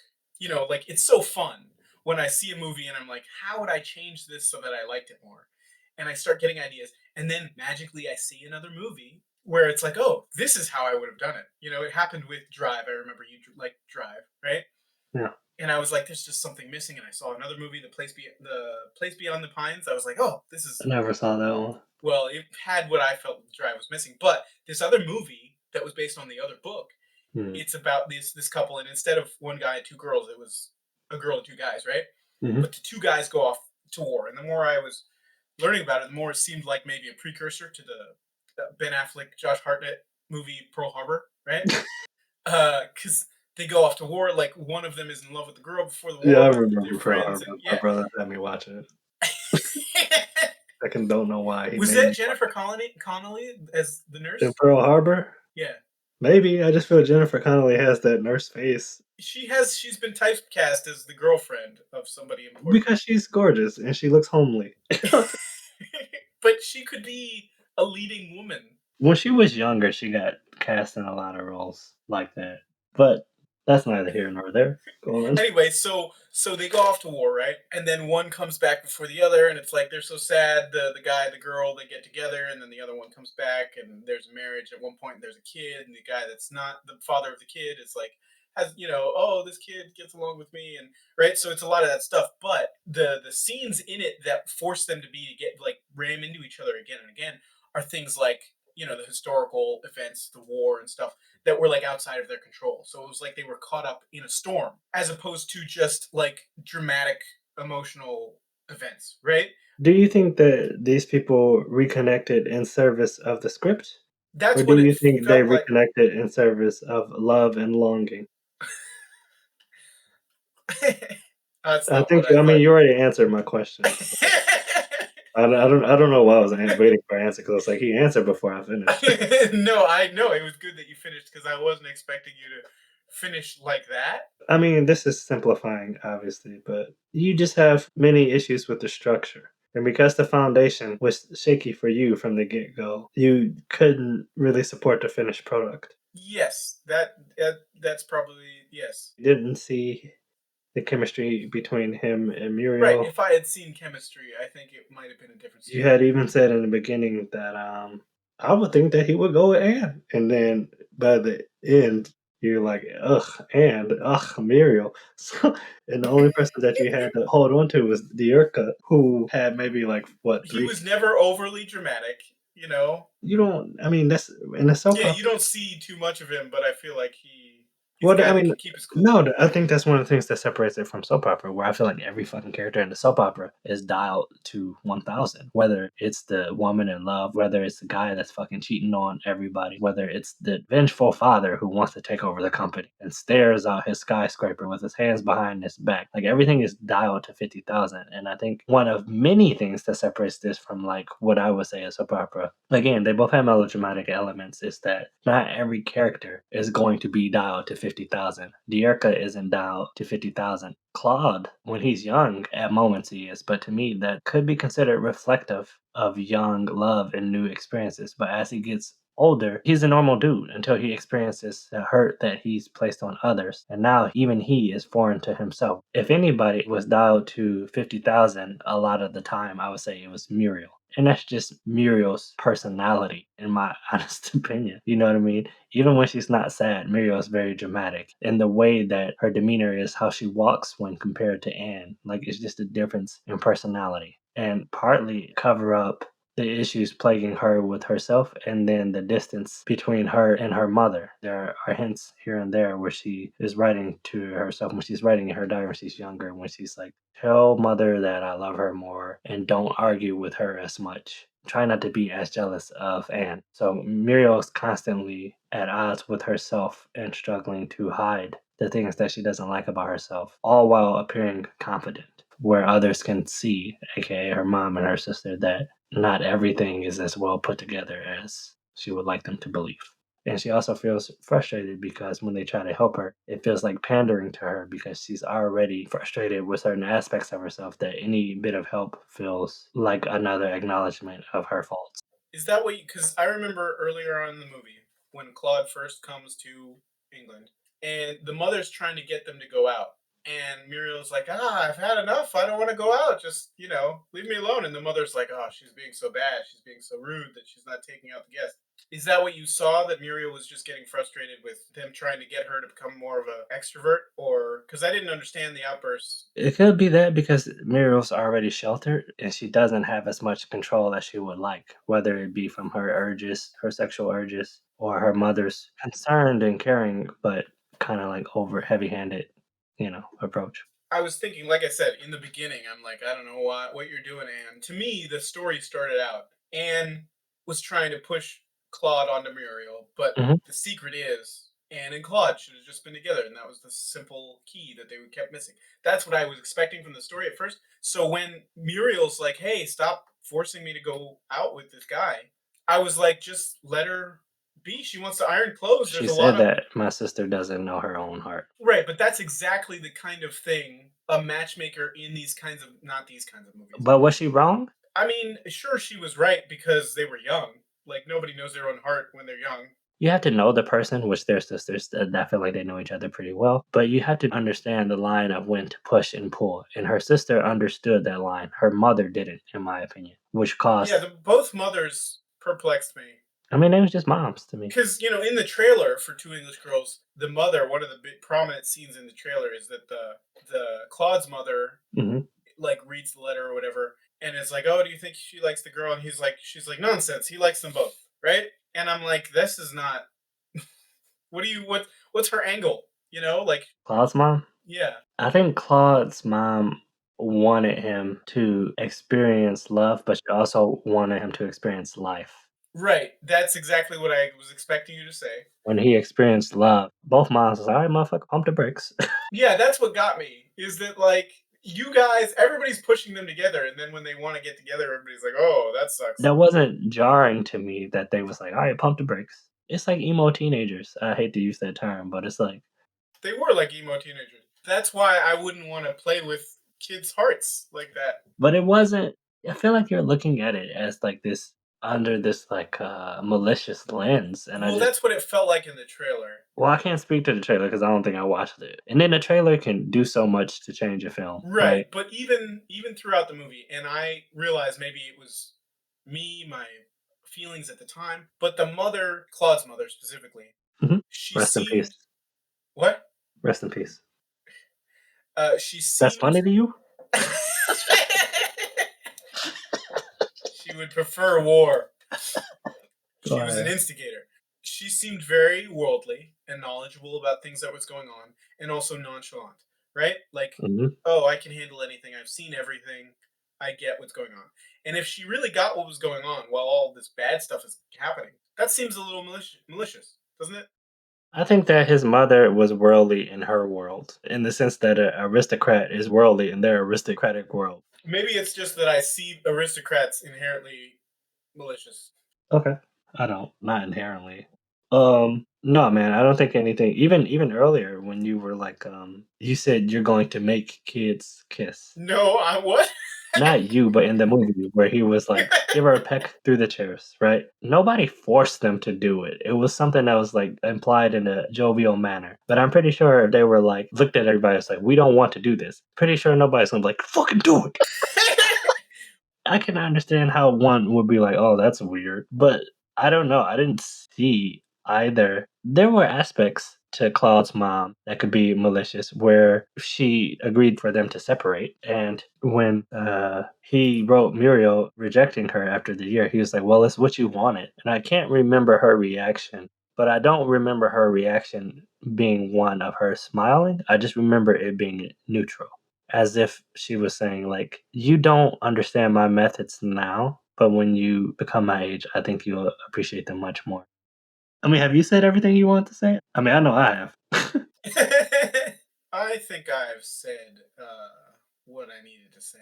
like it's so fun when I see a movie and I'm like, how would I change this so that I liked it more? And I start getting ideas, and then magically I see another movie where it's like, oh, this is how I would have done it. It happened with Drive. I remember you like Drive, right? Yeah. And I was like, there's just something missing. And I saw another movie, the Place Beyond the Pines. I was like, oh, this is I never saw that one. well, it had what I felt Drive was missing. But this other movie that was based on the other book, Hmm. it's about this couple, and instead of one guy and 2 girls, it was a girl and 2 guys, right? Mhm. But the 2 guys go off to war, and the more I was learning about it, the more it seemed like maybe a precursor to the Ben Affleck, Josh Hartnett movie Pearl Harbor, right? Because they go off to war. Like one of them is in love with the girl before the Yeah, I war, but they're remember Pearl friends, Harbor. and My yeah. brother had me watch it. I don't know why he Was made me that Jennifer Connelly as the in nurse? Pearl Harbor. Yeah. Maybe I just feel Jennifer Connelly has that nurse face She's been typecast as the girlfriend of somebody important. because she's gorgeous and she looks homely. But she could be a leading woman. When she was younger, she got cast in a lot of roles like that, but that's neither here nor there. Go on. Anyway, so they go off to war, right? And then one comes back before the other, and it's like they're so sad. The guy, the girl, they get together, and then the other one comes back, and there's a marriage at one point. And there's a kid, and the guy that's not the father of the kid is like has oh, this kid gets along with me, and right. So it's a lot of that stuff. But the scenes in it that force them to get like ram into each other again and again are things like the historical events, the war and stuff that were like outside of their control. So it was like they were caught up in a storm as opposed to just like dramatic emotional events, right? Do you think that these people reconnected in service of the script, or That's do what it you think they felt like. reconnected in service of love and longing? That's I not what think I I mean, thought. you already answered my question. I don't know why I was waiting for an answer because it's like he answered before I finished. No, I know it was good that you finished because I wasn't expecting you to finish like that. I mean, this is simplifying, obviously, but you just have many issues with the structure. And because the foundation was shaky for you from the get go, you couldn't really support the finished product. Yes, that's probably yes. You didn't see the chemistry between him and Right. Muriel. If I had seen chemistry, I think it might have been a different You story. had even said in the beginning that I would think that he would go with Anne. And then by the end, you're like, ugh, and ugh, Muriel. So, and the only person that you had to hold on to was Diurka, who had maybe like what He three. was never overly dramatic, You don't. I mean, that's in a soap Yeah, opera. you don't see too much of him, but I feel like he's a Well, guy I that mean, can keep his cool. no, I think that's one of the things that separates it from soap opera, where I feel like every fucking character in the soap opera is dialed to 1,000. Whether it's the woman in love, whether it's the guy that's fucking cheating on everybody, whether it's the vengeful father who wants to take over the company and stares out his skyscraper with his hands behind his back. Like everything is dialed to 50,000. And I think one of many things that separates this from like what I would say is soap opera, again, they both have melodramatic elements, is that not every character is going to be dialed to 50,000. Diurka isn't dialed to 50,000. Claude, when he's young, at moments he is, but to me, that could be considered reflective of young love and new experiences. But as he gets older, he's a normal dude until he experiences the hurt that he's placed on others. And now even he is foreign to himself. If anybody was dialed to 50,000 a lot of the time, I would say it was Muriel. And that's just Muriel's personality, in my honest opinion. You know what I mean? Even when she's not sad, Muriel's very dramatic. And the way that her demeanor is, how she walks when compared to Anne, like it's just a difference in personality. And partly cover up the issues plaguing her with herself and then the distance between her and her mother. There are hints here and there where she is writing to herself when she's writing in her diary when she's younger, when she's like, tell mother that I love her more and don't argue with her as much. Try not to be as jealous of Anne. So Muriel is constantly at odds with herself and struggling to hide the things that she doesn't like about herself, all while appearing confident, where others can see, aka her mom and her sister, that not everything is as well put together as she would like them to believe. And she also feels frustrated because when they try to help her, it feels like pandering to her because she's already frustrated with certain aspects of herself that any bit of help feels like another acknowledgement of her faults. Is that what? Because I remember earlier on in the movie when Claude first comes to England, and the mother's trying to get them to go out, and Muriel's like, I've had enough. I don't want to go out. Just leave me alone." And the mother's like, "Oh, she's being so bad. She's being so rude that she's not taking out the guests." Is that what you saw? That Muriel was just getting frustrated with them trying to get her to become more of an extrovert, or because I didn't understand the outbursts. It could be that because Muriel's already sheltered and she doesn't have as much control as she would like, whether it be from her urges, her sexual urges, or her mother's concerned and caring, but kind of like over heavy handed, approach. I was thinking, like I said, in the beginning, I'm like, I don't know what you're doing, Anne. To me, the story started out. Anne was trying to push Claude onto Muriel, but Hmm. the secret is Anne and Claude should have just been together, and that was the simple key that they kept missing. That's what I was expecting from the story at first. So when Muriel's like, "Hey, stop forcing me to go out with this guy," I was like, just let her be. She wants to iron clothes. She There's a lot said of that my sister doesn't know her own heart. right, but that's exactly the kind of thing a matchmaker in these kinds of not these kinds of movies. But was she wrong? I mean, sure, she was right because they were young. Like nobody knows their own heart when they're young. You have to know the person, which their sisters that feel like they know each other pretty well. But you have to understand the line of when to push and pull. And her sister understood that line. Her mother didn't, in my opinion, which caused. Yeah, both mothers perplexed me. I mean, they was just moms to me. Because in the trailer for Two English Girls, the mother, one of the big prominent scenes in the trailer is that the Claude's mother Hmm. like reads the letter or whatever, and it's like, "Oh, do you think she likes the girl?" And she's like, "Nonsense. He likes them both, right?" And I'm like, "This is not. What's her angle? Like, Claude's mom? yeah, I think Claude's mom wanted him to experience love, but she also wanted him to experience life. right. That's exactly what I was expecting you to say. When he experienced love, both moms was like, all right, motherfucker, pump the brakes. Yeah, that's what got me. Is that like you guys? Everybody's pushing them together, and then when they want to get together, everybody's like, "Oh, that sucks." That wasn't jarring to me that they was like, all right, pump the brakes. It's like emo teenagers. I hate to use that term, but it's like, They were like emo teenagers. That's why I wouldn't want to play with kids' hearts like that. but it wasn't. I feel like you're looking at it as like this under this like malicious lens, and Well, that's what it felt like in the trailer. well, I can't speak to the trailer because I don't think I watched it. And then the trailer can do so much to change a film, Right, but even throughout the movie, and I realized maybe it was me, my feelings at the time, but the mother, Claude's mother specifically, Hmm. she Rest in peace. seemed what? Rest in peace. She That's seemed funny to you? she would prefer war. Go She was an ahead. instigator. She seemed very worldly and knowledgeable about things that was going on, and also nonchalant, right? Like, Mhm. "Oh, I can handle anything. I've seen everything. I get what's going on." And if she really got what was going on while all this bad stuff is happening, that seems a little malicious, doesn't it? I think that his mother was worldly in her world, in the sense that an aristocrat is worldly in their aristocratic world. Maybe it's just that I see aristocrats inherently malicious. Okay. I don't. Not inherently. No, man, I don't think anything even earlier when you were like, you said you're going to make kids kiss. No, I what? Not you, but in the movie where he was like, give her a peck through the chairs, right? Nobody forced them to do it. It was something that was like implied in a jovial manner. But I'm pretty sure if they were like, looked at everybody, it's like, we don't want to do this. Pretty sure nobody's gonna be like, fucking do it. I can understand how one would be like, "Oh, that's weird," but I don't know. I didn't see either. There were aspects to Claude's mom that could be malicious, where she agreed for them to separate, and when he wrote Muriel rejecting her after the year, he was like, "Well, it's what you wanted," and I can't remember her reaction, but I don't remember her reaction being one of her smiling. I just remember it being neutral, as if she was saying, like, "You don't understand my methods now, but when you become my age, I think you'll appreciate them much more." I mean, have you said everything you want to say? I mean, I know I have. I think I've said what I needed to say.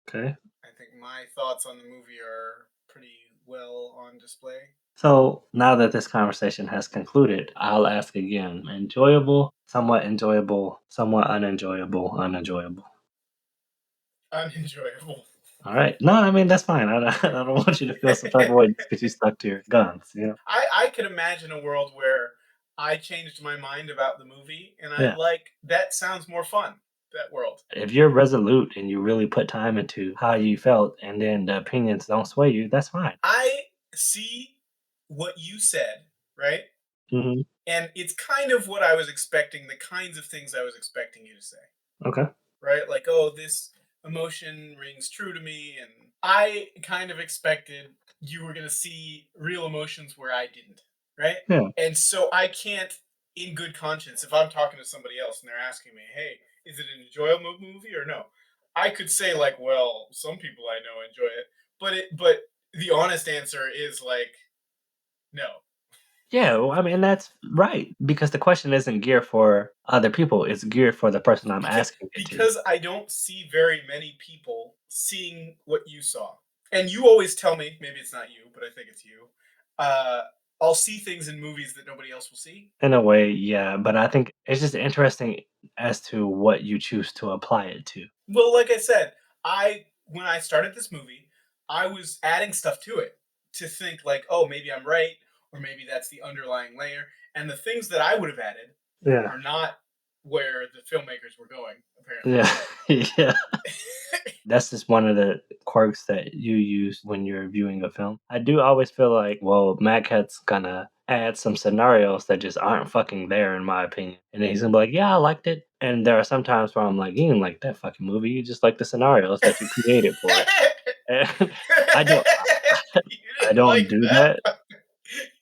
Okay. I think my thoughts on the movie are pretty well on display. So now that this conversation has concluded, I'll ask again. Enjoyable, somewhat unenjoyable, unenjoyable. Unenjoyable. All right. No, I mean, that's fine. I don't want you to feel some type of way just because you stuck to your guns, you know? I could imagine a world where I changed my mind about the movie and I Yeah. like that sounds more fun. That world. If you're resolute and you really put time into how you felt and then the opinions don't sway you, that's fine. I see what you said, right? Mhm. And it's kind of what I was expecting, the kinds of things I was expecting you to say, Okay. right? Like, oh, this emotion rings true to me. And I kind of expected you were going to see real emotions where I didn't, right? Yeah. And so I can't, in good conscience, if I'm talking to somebody else and they're asking me, hey, is it an enjoyable movie or no? I could say, like, well, some people I know enjoy it. But the honest answer is like, no. Yeah, well, I mean, that's right, because the question isn't geared for other people, it's geared for the person I'm because asking it to. because I don't see very many people seeing what you saw. And you always tell me, maybe it's not you, but I think it's you. Uh, I'll see things in movies that nobody else will see. In a way, yeah, but I think it's just interesting as to what you choose to apply it to. Well, like I said, I when I started this movie, I was adding stuff to it to think like, oh, maybe I'm right, or maybe that's the underlying layer. And the things that I would have added Yeah. are not where the filmmakers were going, apparently. Yeah. Yeah. That's just one of the quirks that you use when you're viewing a film. I do always feel like, well, MadKat's gonna add some scenarios that just aren't fucking there, in my opinion. And then he's gonna be like, "Yeah, I liked it." And there are some times where I'm like, "You didn't like that fucking movie. You just like the scenarios that you created for it." And I don't, You I didn't don't like do that. that.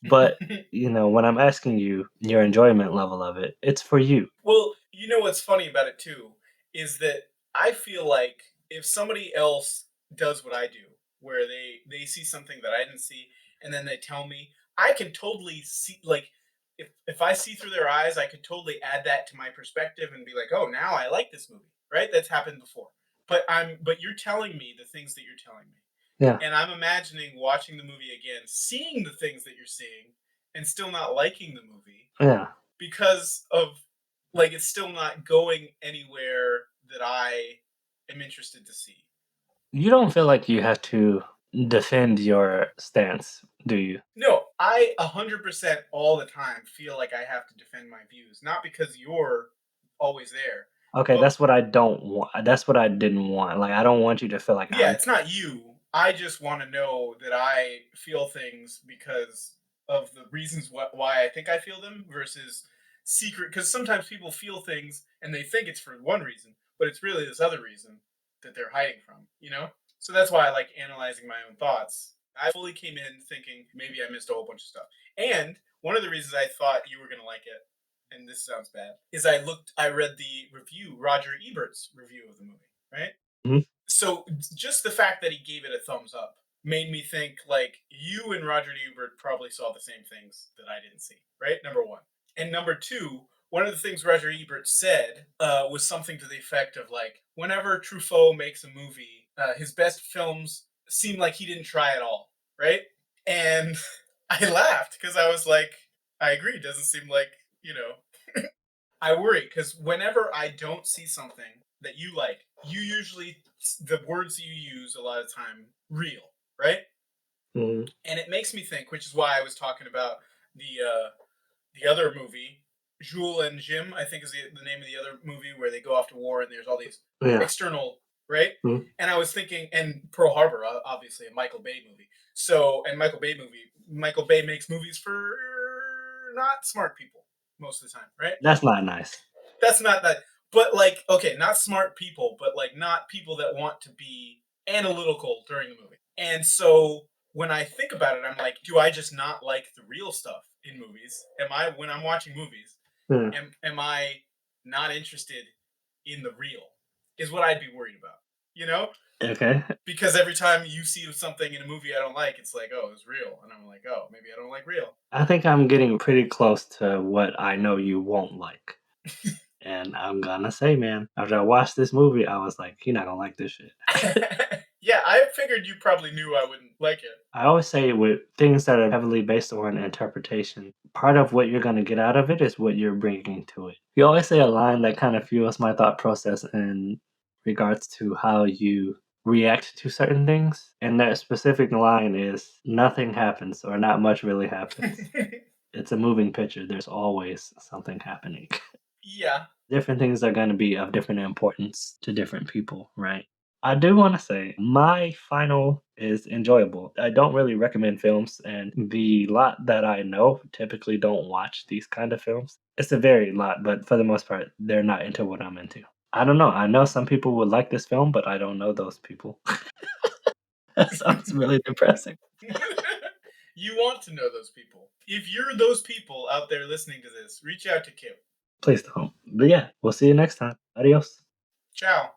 But when I'm asking you your enjoyment level of it, it's for you. Well, you know what's funny about it too is that I feel like if somebody else does what I do, where they see something that I didn't see, and then they tell me, I can totally see like if I see through their eyes, I could totally add that to my perspective and be like, oh, now I like this movie, right? That's happened before. But you're telling me the things that you're telling me, Yeah. and I'm imagining watching the movie again, seeing the things that you're seeing, and still not liking the movie Yeah. because of like it's still not going anywhere that I am interested to see. You don't feel like you have to defend your stance, do you? No, I 100% all the time feel like I have to defend my views, not because you're always there, Okay, but that's what I don't want. That's what I didn't want. Like, I don't want you to feel like yeah, I'm. it's not you. I just want to know that I feel things because of the reasons why I think I feel them versus secret. Because sometimes people feel things and they think it's for one reason, but it's really this other reason that they're hiding from, you know? So that's why I like analyzing my own thoughts. I fully came in thinking maybe I missed a whole bunch of stuff. And one of the reasons I thought you were going to like it, and this sounds bad, is I read the review, Roger Ebert's review of the movie, right? Mhm. So just the fact that he gave it a thumbs up made me think like you and Roger Ebert probably saw the same things that I didn't see, right? Number one. And number two, one of the things Roger Ebert said was something to the effect of like, whenever Truffaut makes a movie, his best films seem like he didn't try at all, right? And I laughed because I was like, I agree. It doesn't seem like, you know, I worry because whenever I don't see something that you like, you usually the words you use a lot of time real, right? Mhm. And it makes me think, which is why I was talking about the other movie, Jules and Jim, I think is the name of the other movie where they go off to war and there's all these Yeah. external right? Mhm. And I was thinking, and Pearl Harbor, obviously a Michael Bay movie. So, and Michael Bay makes movies for not smart people most of the time, right? That's not nice. That's not that, but like, okay, not smart people, but like not people that want to be analytical during the movie. And so when I think about it, I'm like, do I just not like the real stuff in movies? Am I, when I'm watching movies, Hmm. am I not interested in the real? Is what I'd be worried about, you know? Okay. Because every time you see something in a movie I don't like, it's like, oh, it's real, and I'm like, oh, maybe I don't like real. I think I'm getting pretty close to what I know you won't like. And I'm gonna say, man, after I watched this movie, I was like, you're not gonna like this shit. Yeah, I figured you probably knew I wouldn't like it. I always say with things that are heavily based on interpretation, part of what you're gonna get out of it is what you're bringing to it. You always say a line that kind of fuels my thought process in regards to how you react to certain things. And that specific line is nothing happens or not much really happens. It's a moving picture. There's always something happening. Yeah. Different things are going to be of different importance to different people, right? I do want to say my final is enjoyable. I don't really recommend films, and the lot that I know typically don't watch these kind of films. It's a very lot, but for the most part, they're not into what I'm into. I don't know. I know some people would like this film, but I don't know those people. That sounds really depressing. You want to know those people. If you're those people out there listening to this, reach out to Kim. Please don't. But yeah, we'll see you next time. Adios. Ciao.